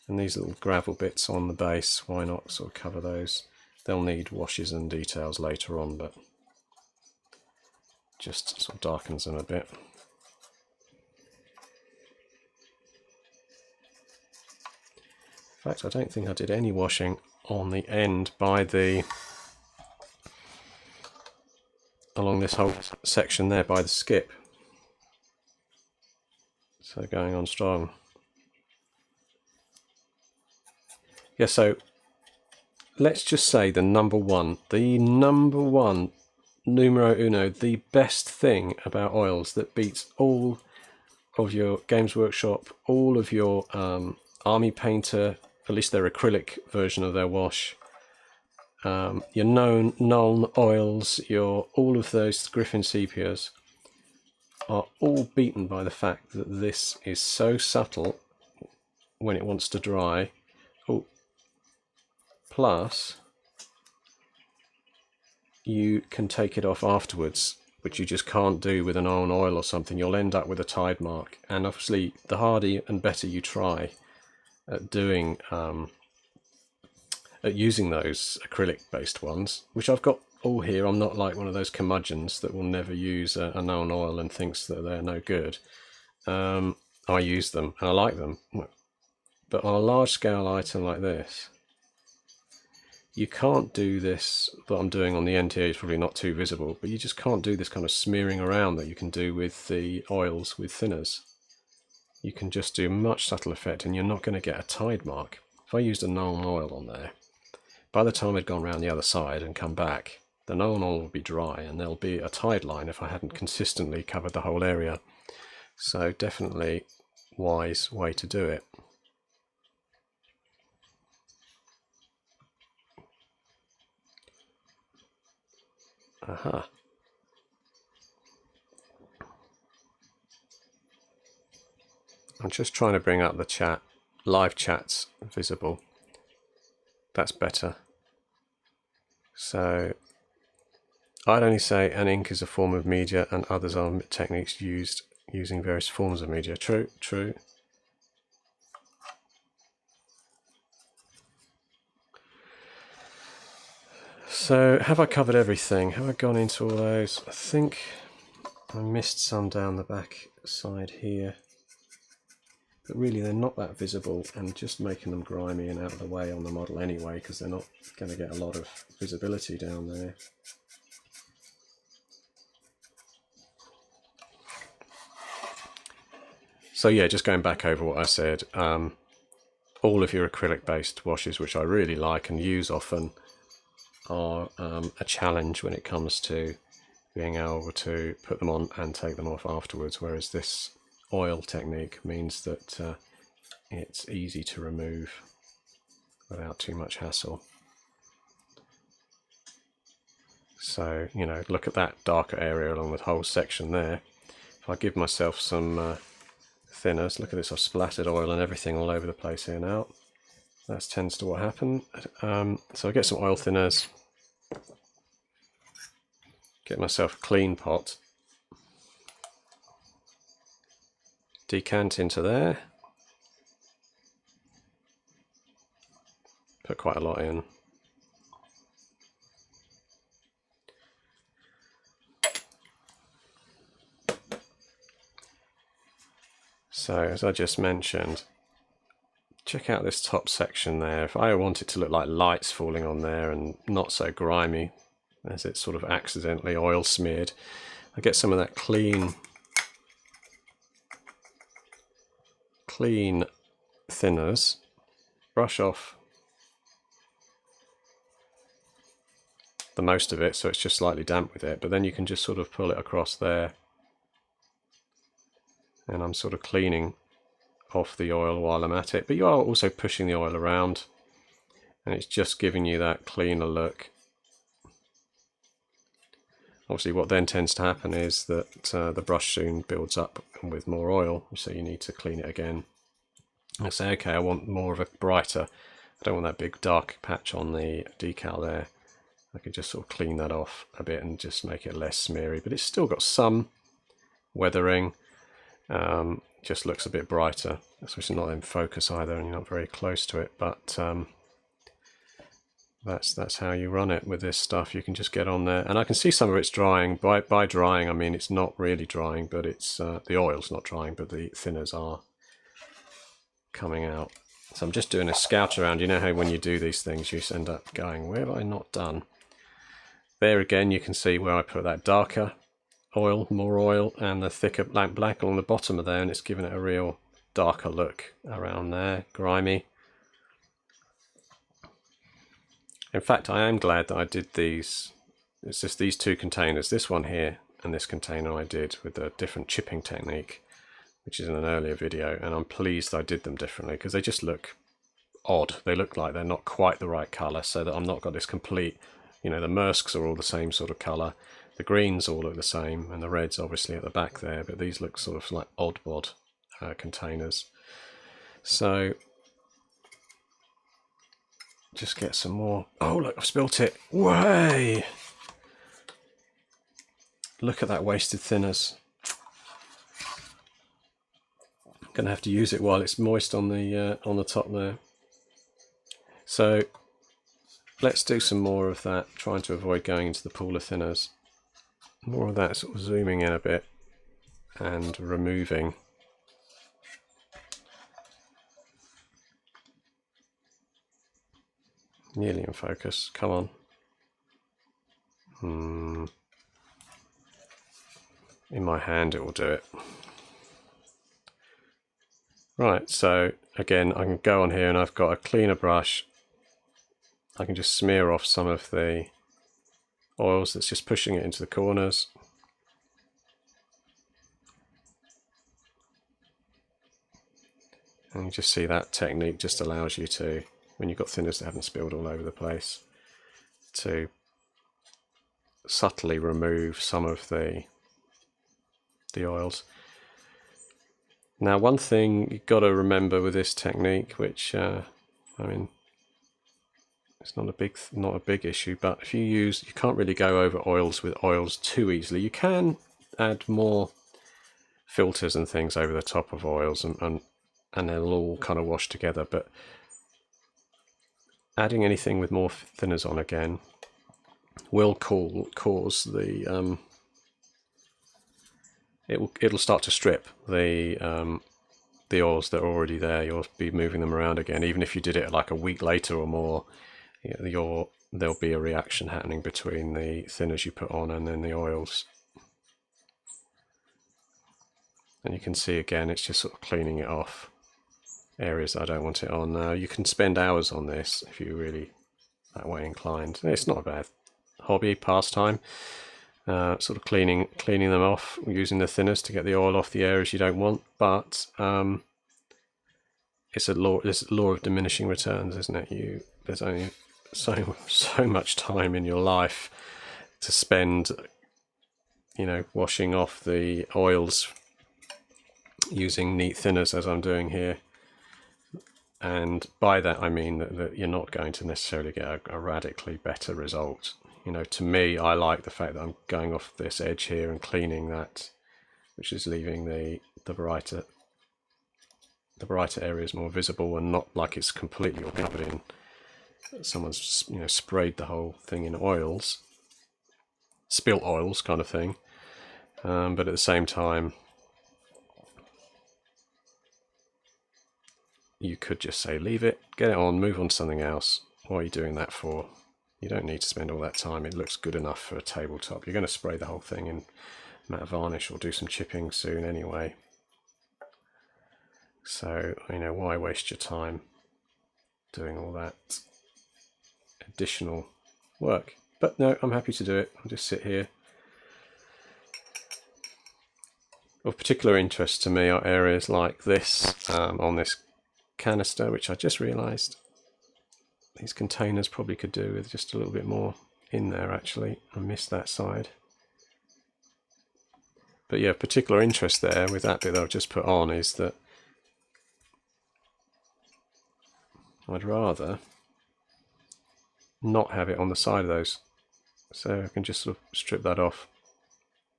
And these little gravel bits on the base, why not sort of cover those? They'll need washes and details later on, but just sort of darkens them a bit. In fact, I don't think I did any washing on the end by along this whole section there by the skip. So going on strong. Yeah, so let's just say the number one, numero uno, the best thing about oils that beats all of your Games Workshop, all of your Army Painter, at least their acrylic version of their wash, your Nuln oils, all of those Griffin sepias are all beaten by the fact that this is so subtle when it wants to dry. Oh, plus you can take it off afterwards, which you just can't do with an own oil or something. You'll end up with a tide mark, and obviously the harder and better you try at doing at using those acrylic based ones, which I've got all here. I'm not like one of those curmudgeons that will never use a known oil and thinks that they're no good. I use them and I like them, but on a large scale item like this, you can't do this. What I'm doing on the end here is probably not too visible, but you just can't do this kind of smearing around that you can do with the oils with thinners. You can just do a much subtle effect and you're not going to get a tide mark. If I used a known oil on there, by the time I'd gone around the other side and come back, the known oil will be dry and there'll be a tide line if I hadn't consistently covered the whole area. So definitely wise way to do it. Aha. I'm just trying to bring up the chat, live chats visible. That's better. So I'd only say an ink is a form of media and others are techniques used using various forms of media. True, true. So have I covered everything? Have I gone into all those? I think I missed some down the back side here. But really they're not that visible, and just making them grimy and out of the way on the model anyway, because they're not going to get a lot of visibility down there. So yeah, just going back over what I said, all of your acrylic based washes, which I really like and use often, are a challenge when it comes to being able to put them on and take them off afterwards, whereas this oil technique means that it's easy to remove without too much hassle. So, you know, look at that darker area along the whole section there. If I give myself some thinners, look at this, I've splattered oil and everything all over the place here now. That tends to what happened. So I get some oil thinners, get myself a clean pot, decant into there, put quite a lot in. So as I just mentioned, check out this top section there. If I want it to look like lights falling on there and not so grimy as it's sort of accidentally oil smeared, I get some of that clean thinners, brush off the most of it so it's just slightly damp with it, but then you can just sort of pull it across there, and I'm sort of cleaning off the oil while I'm at it, but you are also pushing the oil around and it's just giving you that cleaner look. Obviously what then tends to happen is that the brush soon builds up with more oil, so you need to clean it again. I say, okay, I want more of a brighter, I don't want that big dark patch on the decal there. I could just sort of clean that off a bit and just make it less smeary, but it's still got some weathering. Just looks a bit brighter. It's not in focus either, and you're not very close to it, but that's how you run it with this stuff. You can just get on there, and I can see some of it's drying. By drying, I mean it's not really drying, but it's the oil's not drying, but the thinners are coming out. So I'm just doing a scout around. You know how when you do these things, you end up going, where have I not done? There again, you can see where I put that darker oil, more oil, and the thicker black along the bottom of there, and it's given it a real darker look around there, grimy. In fact, I am glad that I did these. It's just these two containers, this one here and this container I did with a different chipping technique, which is in an earlier video, and I'm pleased I did them differently because they just look odd. They look like they're not quite the right colour, so that I'm not got this complete, you know, the Mersks are all the same sort of colour, the greens all look the same, and the reds obviously at the back there, but these look sort of like odd bod containers. So just get some more. Oh look, I've spilt it. Way! Look at that wasted thinners. I'm gonna have to use it while it's moist on the top there. So let's do some more of that, trying to avoid going into the pool of thinners. More of that, sort of zooming in a bit and removing. Nearly in focus, come on. In my hand it will do it. Right, so again I can go on here and I've got a cleaner brush. I can just smear off some of the oils that's just pushing it into the corners. And you just see that technique just allows you to, when you've got thinners that haven't spilled all over the place, to subtly remove some of the oils. Now one thing you've got to remember with this technique, which I mean it's not a big issue, but if you can't really go over oils with oils too easily. You can add more filters and things over the top of oils, and they'll all kind of wash together, but adding anything with more thinners on again will cause the it'll start to strip the oils that are already there. You'll be moving them around again, even if you did it like a week later or more. There'll be a reaction happening between the thinners you put on and then the oils. And you can see again, it's just sort of cleaning it off areas that I don't want it on. Now you can spend hours on this if you're really that way inclined. It's not a bad hobby, pastime. Sort of cleaning them off using the thinners to get the oil off the areas you don't want, but it's a law of diminishing returns, isn't it? There's only so much time in your life to spend, you know, washing off the oils using neat thinners as I'm doing here. And by that I mean that you're not going to necessarily get a radically better result. You know, to me, I like the fact that I'm going off this edge here and cleaning that, which is leaving the brighter areas more visible, and not like it's completely all covered in. Someone's, you know, sprayed the whole thing in oils, spilt oils kind of thing. But at the same time, you could just say leave it, get it on, move on to something else. What are you doing that for? You don't need to spend all that time. It looks good enough for a tabletop. You're going to spray the whole thing in matte varnish or do some chipping soon anyway. So, you know, why waste your time doing all that additional work? But no, I'm happy to do it. I'll just sit here. Of particular interest to me are areas like this on this canister, which I just realised these containers probably could do with just a little bit more in there. Actually, I missed that side. But yeah, particular interest there with that bit that I've just put on is that I'd rather not have it on the side of those So I can just sort of strip that off,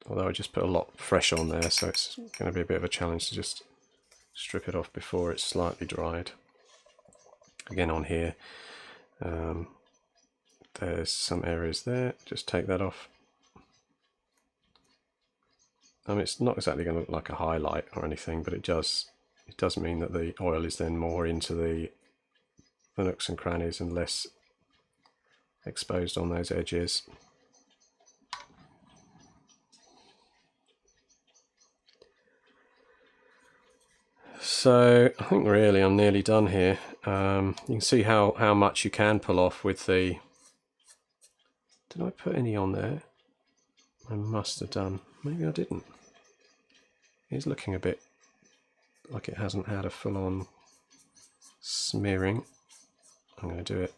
although I just put a lot fresh on there, so it's going to be a bit of a challenge to just strip it off before it's slightly dried. Again on here, there's some areas there, just take that off. It's not exactly going to look like a highlight or anything, but it does mean that the oil is then more into the nooks and crannies and less exposed on those edges. So I think really I'm nearly done here. You can see how much you can pull off with the... Did I put any on there? I must have done. Maybe I didn't. It's looking a bit like it hasn't had a full-on smearing. I'm going to do it.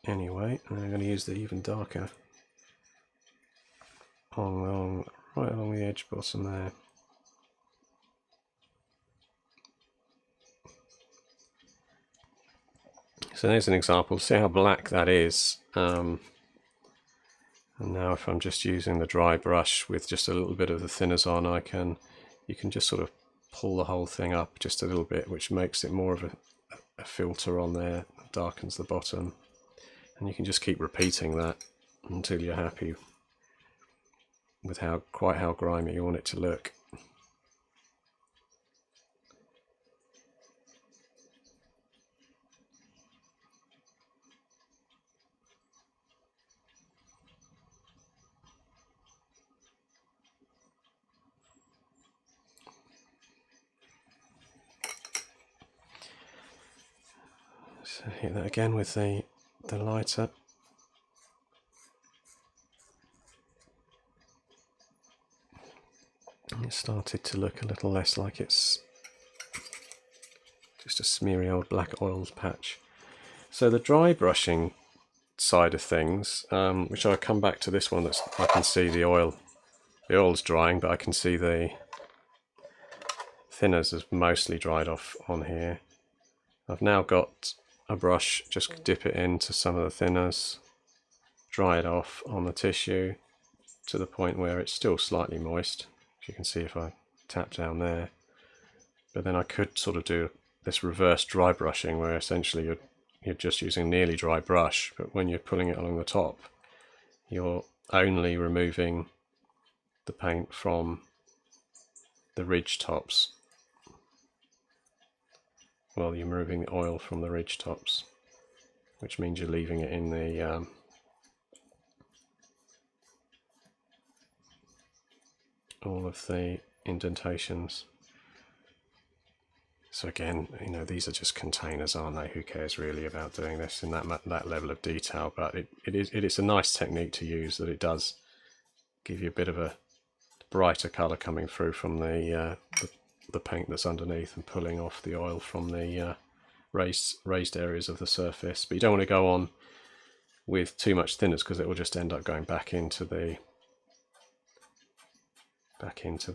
Anyway, and I'm going to use the even darker right along the edge bottom there. So there's an example. See how black that is. And now if I'm just using the dry brush with just a little bit of the thinners on, you can just sort of pull the whole thing up just a little bit, which makes it more of a filter on there, darkens the bottom. And you can just keep repeating that until you're happy with quite how grimy you want it to look. So hit that again with the lighter. It started to look a little less like it's just a smeary old black oils patch. So the dry brushing side of things, which I'll come back to this one, I can see the oil's drying, but I can see the thinners is mostly dried off on here. I've now got a brush, just dip it into some of the thinners, dry it off on the tissue to the point where it's still slightly moist. You can see if I tap down there, but then I could sort of do this reverse dry brushing where essentially you're just using nearly dry brush, but when you're pulling it along the top, you're only removing the paint from the ridge tops. Well, you're removing the oil from the ridge tops, which means you're leaving it in the all of the indentations. So again, these are just containers, aren't they? Who cares really about doing this in that level of detail? But it is a nice technique to use, that it does give you a bit of a brighter colour coming through from the paint that's underneath and pulling off the oil from the raised areas of the surface. But you don't want to go on with too much thinners because it will just end up going back into the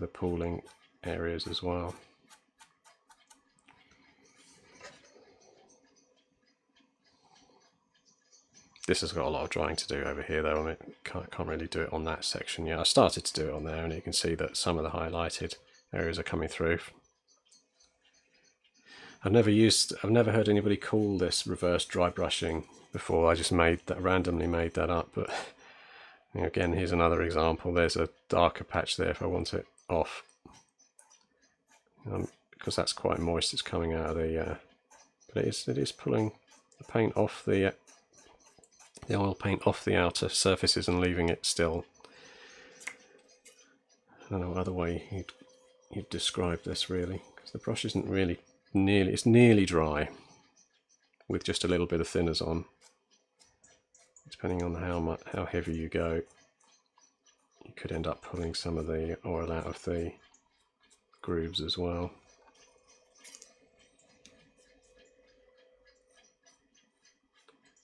pooling areas as well. This has got a lot of drying to do over here though. I mean, can't really do it on that section yet. I started to do it on there, and you can see that some of the highlighted areas are coming through. I've never heard anybody call this reverse dry brushing before. I just randomly made that up. But again, here's another example. There's a darker patch there if I want it off, because that's quite moist. It's coming out of the, but it is pulling the paint off the oil paint off the outer surfaces and leaving it still. I don't know what other way you'd describe this really, because the brush isn't really it's nearly dry with just a little bit of thinners on. Depending on how heavy you go, you could end up pulling some of the oil out of the grooves as well.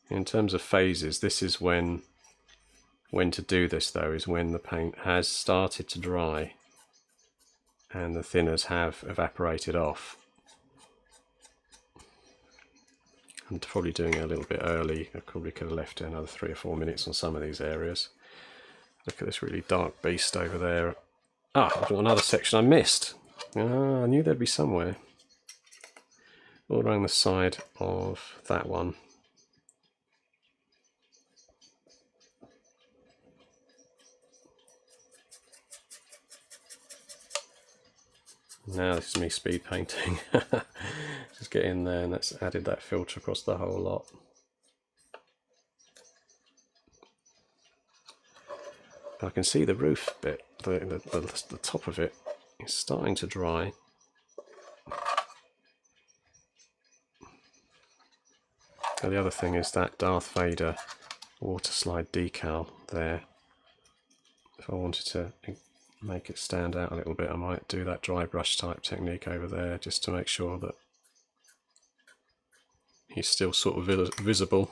In terms of phases, this is when to do this though, is when the paint has started to dry and the thinners have evaporated off. I'm probably doing it a little bit early. I probably could have left it another 3 or 4 minutes on some of these areas. Look at this really dark beast over there. Ah, I've got another section I missed. Ah, I knew there'd be somewhere. All around the side of that one. Now this is me speed painting. Just get in there and that's added that filter across the whole lot. I can see the roof bit, the top of it is starting to dry. And the other thing is that Darth Vader water slide decal there. If I wanted to make it stand out a little bit, I might do that dry brush type technique over there just to make sure that he's still sort of visible.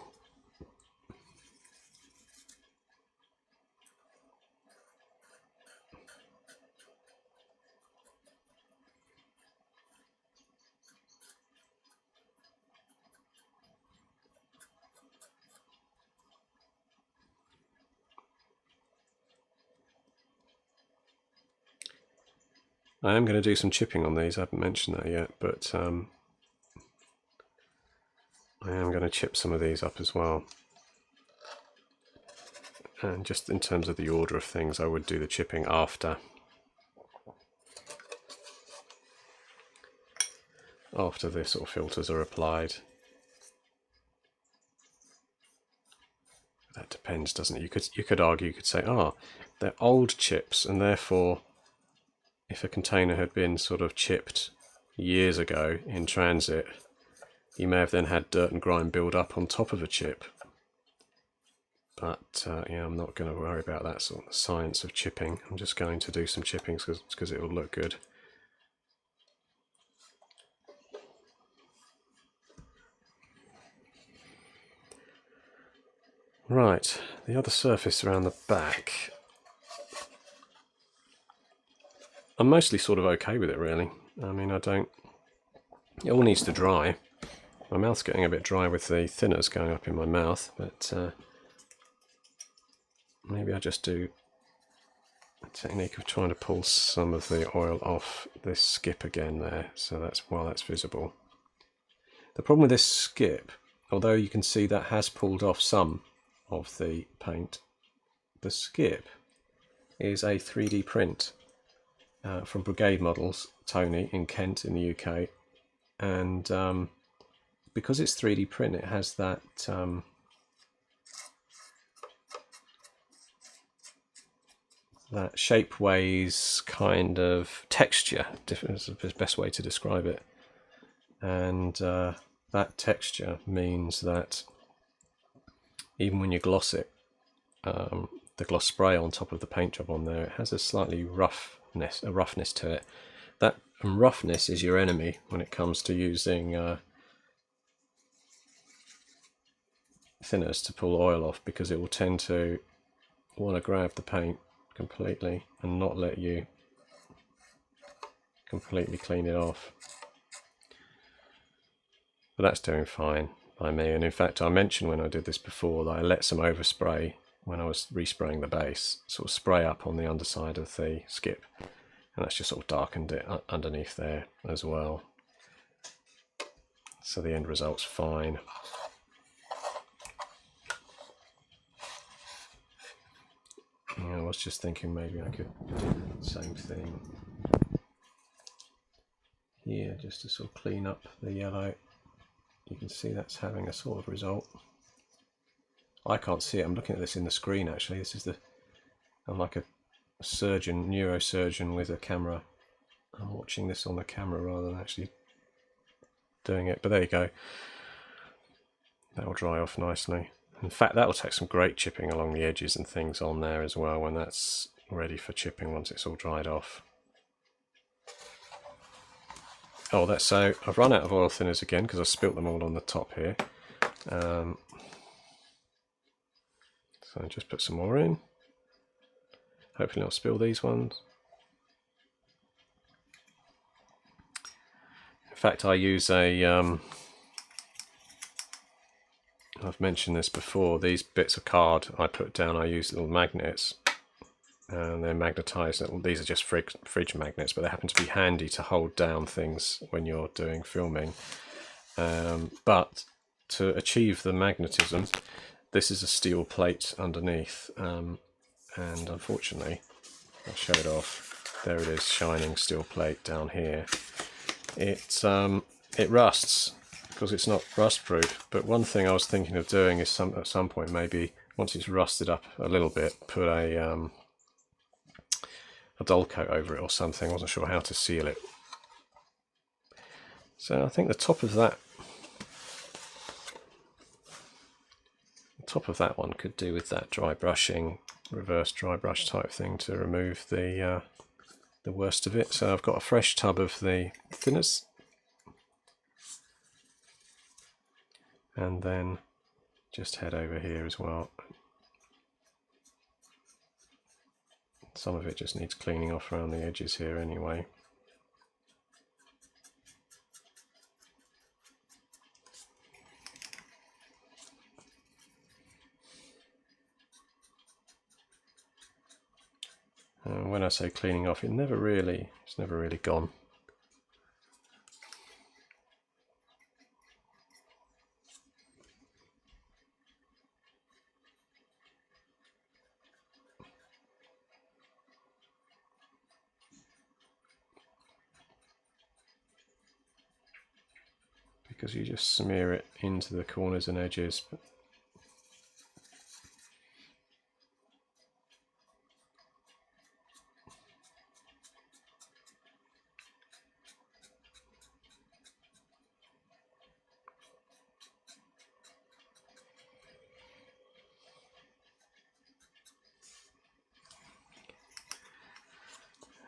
I am going to do some chipping on these, I haven't mentioned that yet, but I am going to chip some of these up as well. And just in terms of the order of things, I would do the chipping after the sort of filters are applied. That depends, doesn't it? You could argue, you could say, they're old chips, and therefore if a container had been sort of chipped years ago in transit, you may have then had dirt and grime build up on top of a chip. But yeah, I'm not going to worry about that sort of science of chipping. I'm just going to do some chipping because it will look good. Right, the other surface around the back, I'm mostly sort of okay with it really. I mean, it all needs to dry. My mouth's getting a bit dry with the thinners going up in my mouth, but maybe I just do a technique of trying to pull some of the oil off this skip again there, so while that's visible. The problem with this skip, although you can see that has pulled off some of the paint, the skip is a 3D print from Brigade Models, Tony, in Kent in the UK, and because it's 3D print, it has that that shapeways kind of texture, is the best way to describe it, and that texture means that even when you gloss it, the gloss spray on top of the paint job on there, it has a slightly roughness to it. That roughness is your enemy when it comes to using thinners to pull oil off, because it will tend to want to grab the paint completely and not let you completely clean it off. But that's doing fine by me, and in fact I mentioned when I did this before that I let some overspray when I was respraying the base, sort of spray up on the underside of the skip, and that's just sort of darkened it underneath there as well. So the end result's fine. Yeah, I was just thinking maybe I could do the same thing here just to sort of clean up the yellow. You can see that's having a sort of result. I can't see it, I'm looking at this in the screen actually. This is I'm like a surgeon, neurosurgeon with a camera. I'm watching this on the camera rather than actually doing it, but there you go. That will dry off nicely. In fact, that will take some great chipping along the edges and things on there as well when that's ready for chipping once it's all dried off. Oh, that's so I've run out of oil thinners again because I spilt them all on the top here. So just put some more in. Hopefully not spill these ones. In fact, I use a I've mentioned this before, these bits of card I put down, I use little magnets, and they're magnetized. These are just fridge magnets, but they happen to be handy to hold down things when you're doing filming. But to achieve the magnetism, this is a steel plate underneath, and unfortunately, I'll show it off. There it is, shining steel plate down here. It rusts because it's not rust proof. But one thing I was thinking of doing is at some point, maybe once it's rusted up a little bit, put a dull coat over it or something. I wasn't sure how to seal it. So I think the top of that one could do with that dry brushing, reverse dry brush type thing to remove the worst of it. So I've got a fresh tub of the thinners, and then just head over here as well. Some of it just needs cleaning off around the edges here anyway. And when I say cleaning off, it's never really gone. Because you just smear it into the corners and edges.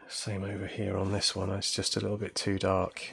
Same over here on this one, it's just a little bit too dark.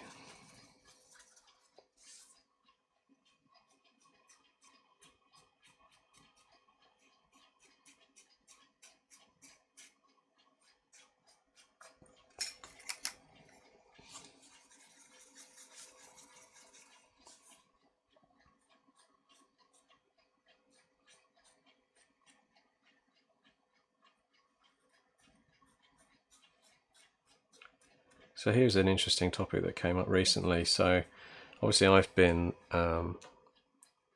So here's an interesting topic that came up recently. So obviously I've been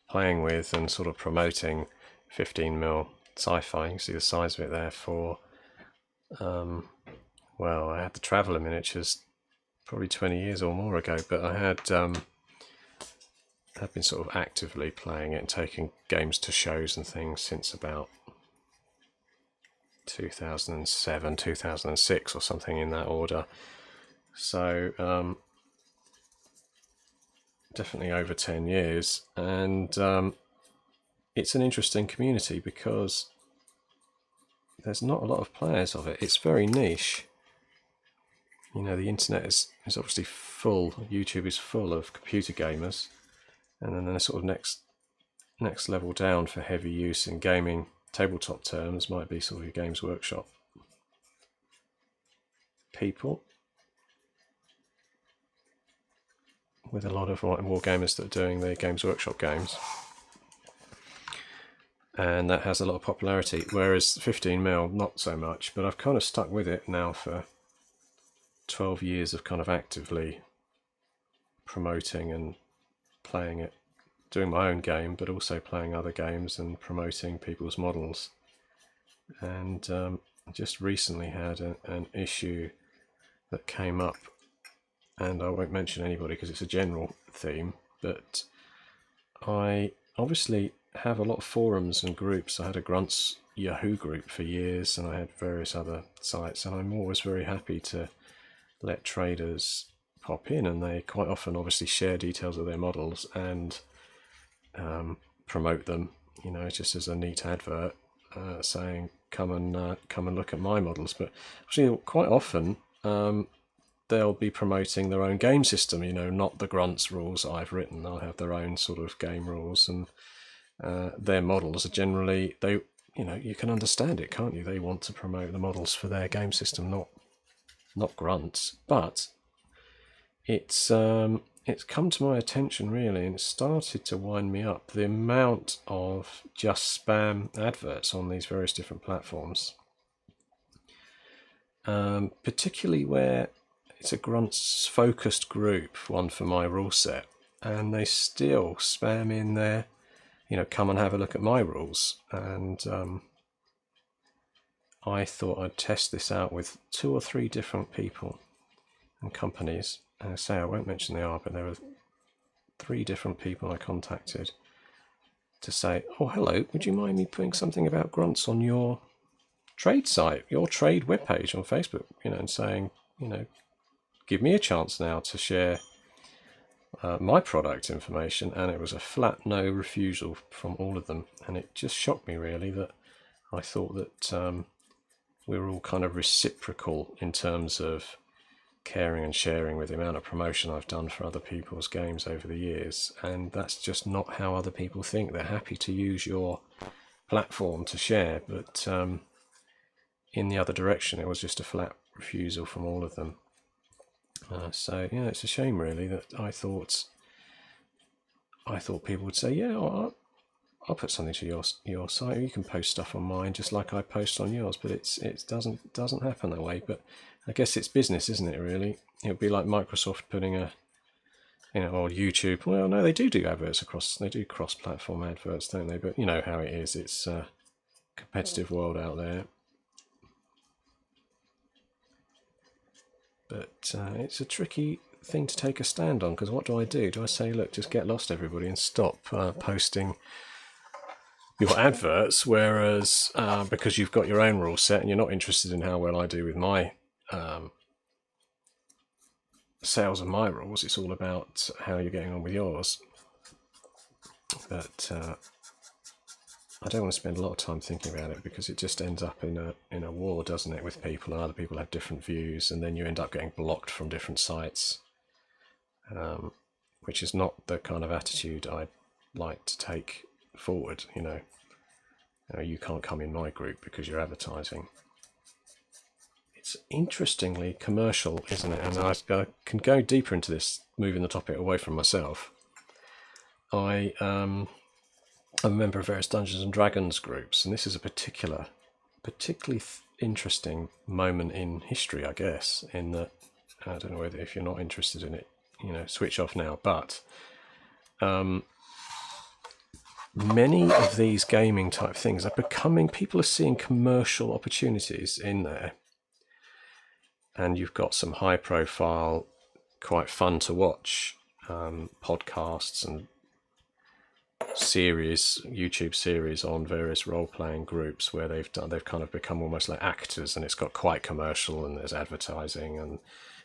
playing with and sort of promoting 15mm SCIFI. You can see the size of it there for, well, I had the Traveller miniatures probably 20 years or more ago, but I had been sort of actively playing it and taking games to shows and things since about 2007, 2006 or something in that order. So definitely over 10 years, and it's an interesting community because there's not a lot of players of it. It's very niche. You know, the internet is obviously full, YouTube is full of computer gamers, and then the sort of next level down for heavy use in gaming tabletop terms might be sort of your Games Workshop people, with a lot of war gamers that are doing the Games Workshop games, and that has a lot of popularity, whereas 15mm not so much. But I've kind of stuck with it now for 12 years of kind of actively promoting and playing it, doing my own game but also playing other games and promoting people's models. And just recently had an issue that came up, and I won't mention anybody because it's a general theme, but I obviously have a lot of forums and groups. I had a Grunts Yahoo group for years, and I had various other sites, and I'm always very happy to let traders pop in, and they quite often obviously share details of their models and promote them, you know, just as a neat advert saying come and look at my models. But actually quite often they'll be promoting their own game system, you know, not the Grunts rules I've written. They'll have their own sort of game rules, and their models are generally, they, you know, you can understand it, can't you? They want to promote the models for their game system, not Grunts. But it's it's come to my attention really, and it started to wind me up, the amount of just spam adverts on these various different platforms, particularly where it's a grunts focused group, one for my rule set, and they still spam in there, come and have a look at my rules. And I thought I'd test this out with 2 or 3 different people and companies. And I say I won't mention they are, but there were 3 different people I contacted to say, oh, hello, would you mind me putting something about grunts on your trade site, your trade webpage on Facebook, and saying, give me a chance now to share my product information. And it was a flat no refusal from all of them. And it just shocked me really that I thought that we were all kind of reciprocal in terms of caring and sharing with the amount of promotion I've done for other people's games over the years. And that's just not how other people think. They're happy to use your platform to share, but in the other direction it was just a flat refusal from all of them. So yeah, it's a shame really that I thought people would say, yeah, I'll put something to your site. You can post stuff on mine just like I post on yours, but it doesn't happen that way. But I guess it's business, isn't it? Really, it would be like Microsoft putting or YouTube. Well, no, they do adverts across. They do cross-platform adverts, don't they? But you know how it is. It's a competitive world out there. But it's a tricky thing to take a stand on, because what do? Do I say, look, just get lost everybody and stop posting your adverts, whereas because you've got your own rule set and you're not interested in how well I do with my sales of my rules, it's all about how you're getting on with yours. But I don't want to spend a lot of time thinking about it, because it just ends up in a war, doesn't it, with people, and other people have different views, and then you end up getting blocked from different sites, which is not the kind of attitude I'd like to take forward. You can't come in my group because you're advertising. It's interestingly commercial, isn't it? And I can go deeper into this, moving the topic away from myself. I'm a member of various Dungeons and Dragons groups, and this is a particularly interesting moment in history, I guess, in that, I don't know whether, if you're not interested in it, switch off now, but many of these gaming type things are people are seeing commercial opportunities in there, and you've got some high profile, quite fun to watch podcasts and YouTube series on various role-playing groups where they've kind of become almost like actors, and it's got quite commercial, and there's advertising, and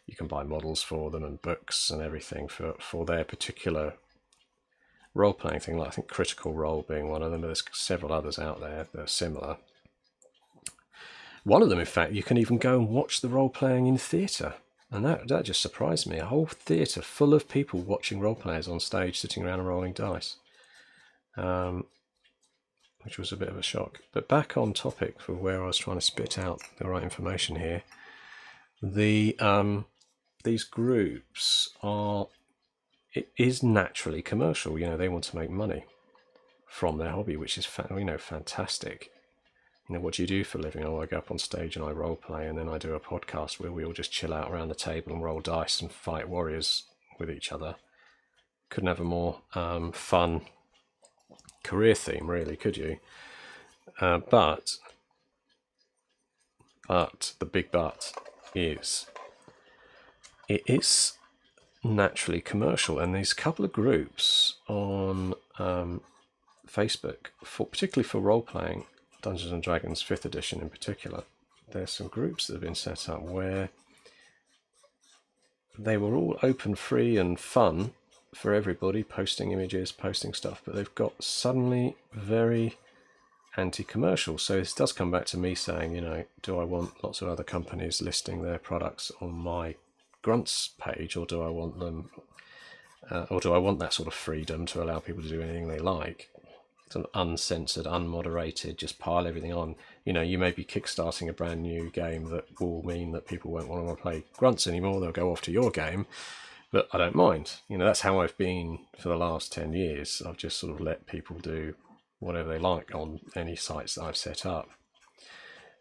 you can buy models for them and books and everything for their particular role-playing thing. Like I think Critical Role being one of them, but there's several others out there that are similar. One of them, in fact, you can even go and watch the role-playing in theatre, and that just surprised me. A whole theatre full of people watching role-players on stage sitting around and rolling dice. Which was a bit of a shock. But back on topic for where I was trying to spit out the right information here. These groups it is naturally commercial. They want to make money from their hobby, which is fantastic. What do you do for a living? I go up on stage and I role play, and then I do a podcast where we all just chill out around the table and roll dice and fight warriors with each other. Couldn't have a more fun career theme, really, could you? But the big but is, it is naturally commercial, and these couple of groups on Facebook, particularly for role-playing, Dungeons and Dragons 5th edition in particular, there's some groups that have been set up where they were all open, free and fun for everybody, posting images, posting stuff, but they've got suddenly very anti-commercial. So this does come back to me saying, do I want lots of other companies listing their products on my grunts page, or do I want them, or do I want that sort of freedom to allow people to do anything they like? Sort of uncensored, unmoderated, just pile everything on. You may be kickstarting a brand new game that will mean that people won't want to play grunts anymore. They'll go off to your game. But I don't mind. You know, that's how I've been for the last 10 years. I've just sort of let people do whatever they like on any sites that I've set up.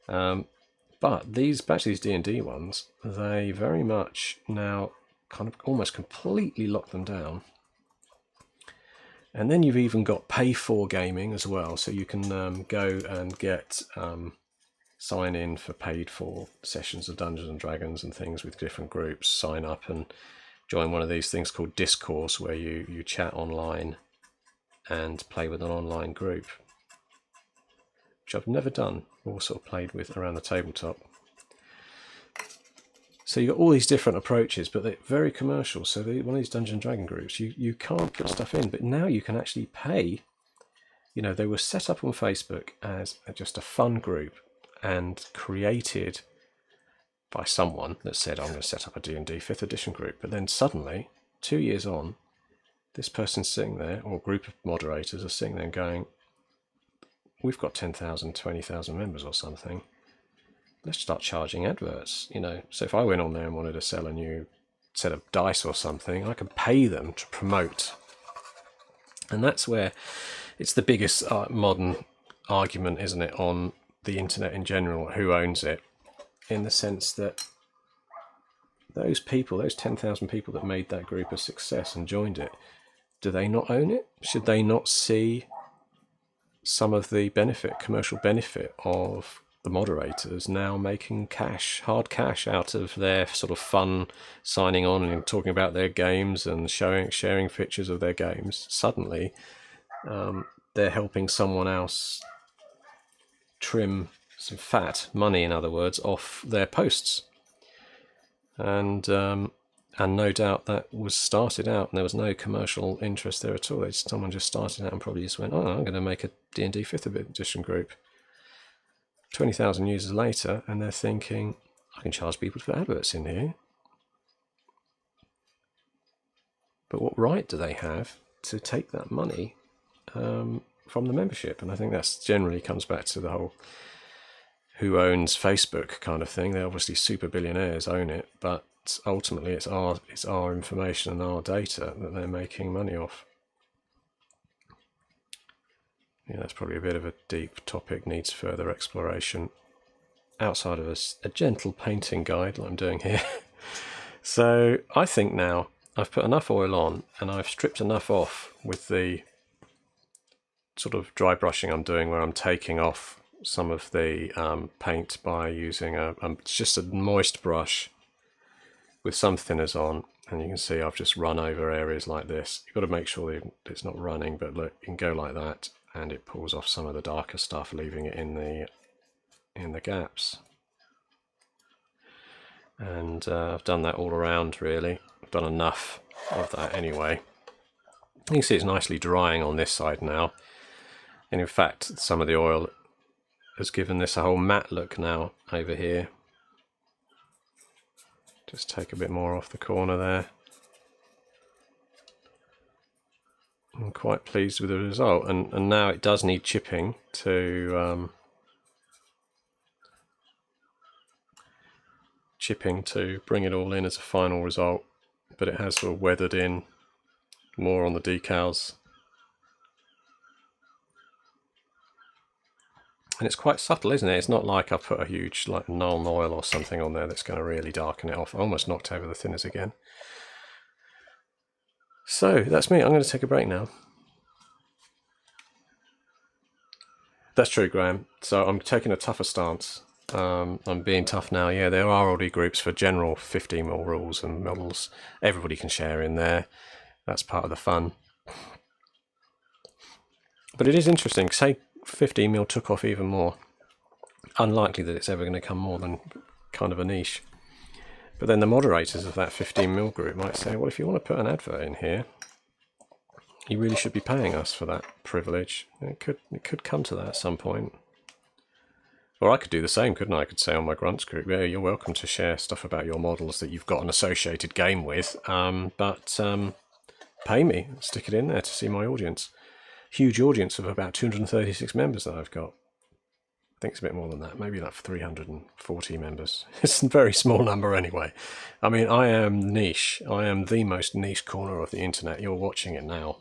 But these, back to these D&D ones, they very much now kind of almost completely lock them down. And then you've even got pay for gaming as well. So you can go and get sign in for paid for sessions of Dungeons and Dragons and things with different groups, sign up and join one of these things called Discourse, where you chat online and play with an online group, which I've never done, or sort of played with around the tabletop. So you've got all these different approaches, but they're very commercial. So one of these Dungeons and Dragon groups, you can't put stuff in, but now you can actually pay. You know, they were set up on Facebook as just a fun group and created by someone that said, I'm going to set up a D&D 5th edition group. But then suddenly, 2 years on, this person's sitting there, or a group of moderators are sitting there going, we've got 10,000, 20,000 members or something. Let's start charging adverts. You know, so if I went on there and wanted to sell a new set of dice or something, I could pay them to promote. And that's where it's the biggest modern argument, isn't it, on the internet in general, who owns it, in the sense that those people, those 10,000 people that made that group a success and joined it, do they not own it? Should they not see some of the benefit, commercial benefit of the moderators now making cash, hard cash, out of their sort of fun signing on and talking about their games and sharing pictures of their games? Suddenly, they're helping someone else trim some fat, money in other words, off their posts. And no doubt that was started out, and there was no commercial interest there at all. Someone just started out and probably just went, oh, I'm going to make a D&D 5th edition group. 20,000 users later, and they're thinking, I can charge people to put adverts in here. But what right do they have to take that money from the membership? And I think that's generally comes back to the whole who owns Facebook kind of thing. They're obviously super billionaires own it, but ultimately it's our information and our data that they're making money off. Yeah, that's probably a bit of a deep topic, needs further exploration outside of a gentle painting guide like I'm doing here. So I think now I've put enough oil on and I've stripped enough off with the sort of dry brushing I'm doing, where I'm taking off some of the paint by using just a moist brush with some thinners on, and you can see I've just run over areas like this. You've got to make sure that it's not running, but look, you can go like that and it pulls off some of the darker stuff, leaving it in the gaps. And I've done that all around really. I've done enough of that anyway. You can see it's nicely drying on this side now, and in fact some of the oil has given this a whole matte look now over here. Just take a bit more off the corner there. I'm quite pleased with the result, and now it does need chipping to bring it all in as a final result, but it has sort of weathered in more on the decals. And it's quite subtle, isn't it? It's not like I put a huge like Nuln oil or something on there that's going to really darken it off. I almost knocked over the thinners again. So that's me. I'm going to take a break now. That's true, Graham. So I'm taking a tougher stance. I'm being tough now. Yeah, there are already groups for general 15mm rules and models. Everybody can share in there. That's part of the fun. But it is interesting. Say 15mm took off even more. Unlikely that it's ever going to come more than kind of a niche. But then the moderators of that 15mm group might say, well, if you want to put an advert in here, you really should be paying us for that privilege. It could come to that at some point. Or I could do the same, couldn't I? I could say on my Grunts group, yeah, you're welcome to share stuff about your models that you've got an associated game with, but pay me, stick it in there to see my audience. Huge audience of about 236 members that I've got. think it's a bit more than that, maybe like 340 members. It's a very small number anyway. I mean, I am niche. I am the most niche corner of the internet. You're watching it now.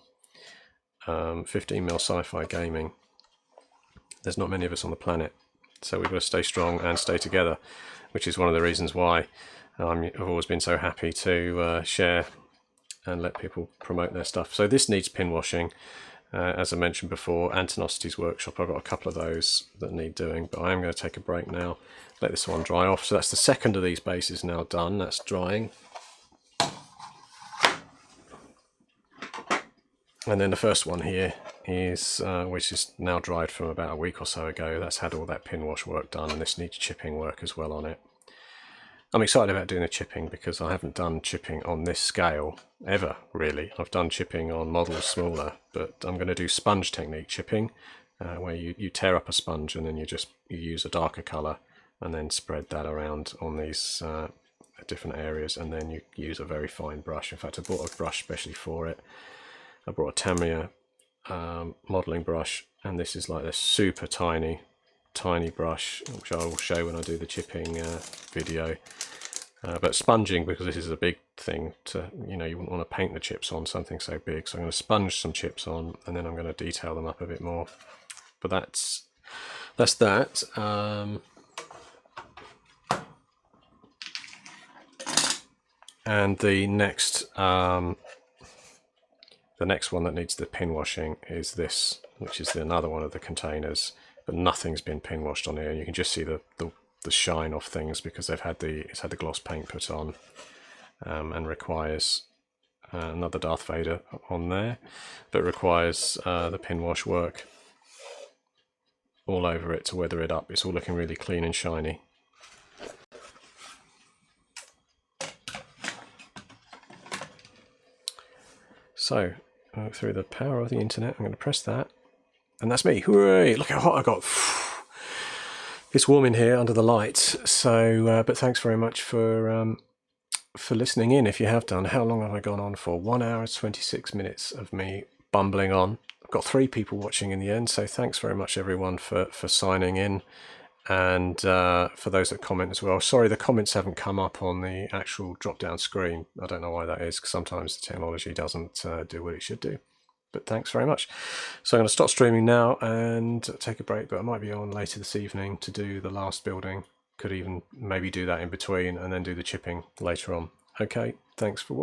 15mm sci-fi gaming. There's not many of us on the planet, so we've got to stay strong and stay together, which is one of the reasons why I've always been so happy to share and let people promote their stuff. So this needs pin washing. As I mentioned before, Antonosity's workshop, I've got a couple of those that need doing, but I am going to take a break now, let this one dry off. So that's the second of these bases now done, that's drying. And then the first one here is, which is now dried from about a week or so ago, that's had all that pin wash work done, and this needs chipping work as well on it. I'm excited about doing the chipping because I haven't done chipping on this scale ever, really. I've done chipping on models smaller, but I'm going to do sponge technique chipping, where you tear up a sponge and then you use a darker colour and then spread that around on these different areas, and then you use a very fine brush. In fact, I bought a brush especially for it. I brought a Tamiya modelling brush, and this is like a super tiny brush, which I will show when I do the chipping video. But sponging, because this is a big thing to, you wouldn't want to paint the chips on something so big, so I'm going to sponge some chips on and then I'm going to detail them up a bit more. But that's that. And the next one that needs the pin washing is this, which is another one of the containers, but nothing's been pin washed on here, and you can just see the shine off things because it's had the gloss paint put on, and requires another Darth Vader on there, but requires the pin wash work all over it to weather it up. It's all looking really clean and shiny. So through the power of the internet, I'm going to press that, and that's me. Hooray! Look how hot I got. It's warm in here under the lights. So, but thanks very much for listening in. If you have done, how long have I gone on for? 1 hour 26 minutes of me bumbling on. I've got 3 people watching in the end. So thanks very much everyone for signing in, and for those that comment as well. Sorry, the comments haven't come up on the actual drop-down screen. I don't know why that is, because sometimes the technology doesn't do what it should do. But thanks very much. So I'm going to stop streaming now and take a break, but I might be on later this evening to do the last building. Could even maybe do that in between and then do the chipping later on. Okay, thanks for watching.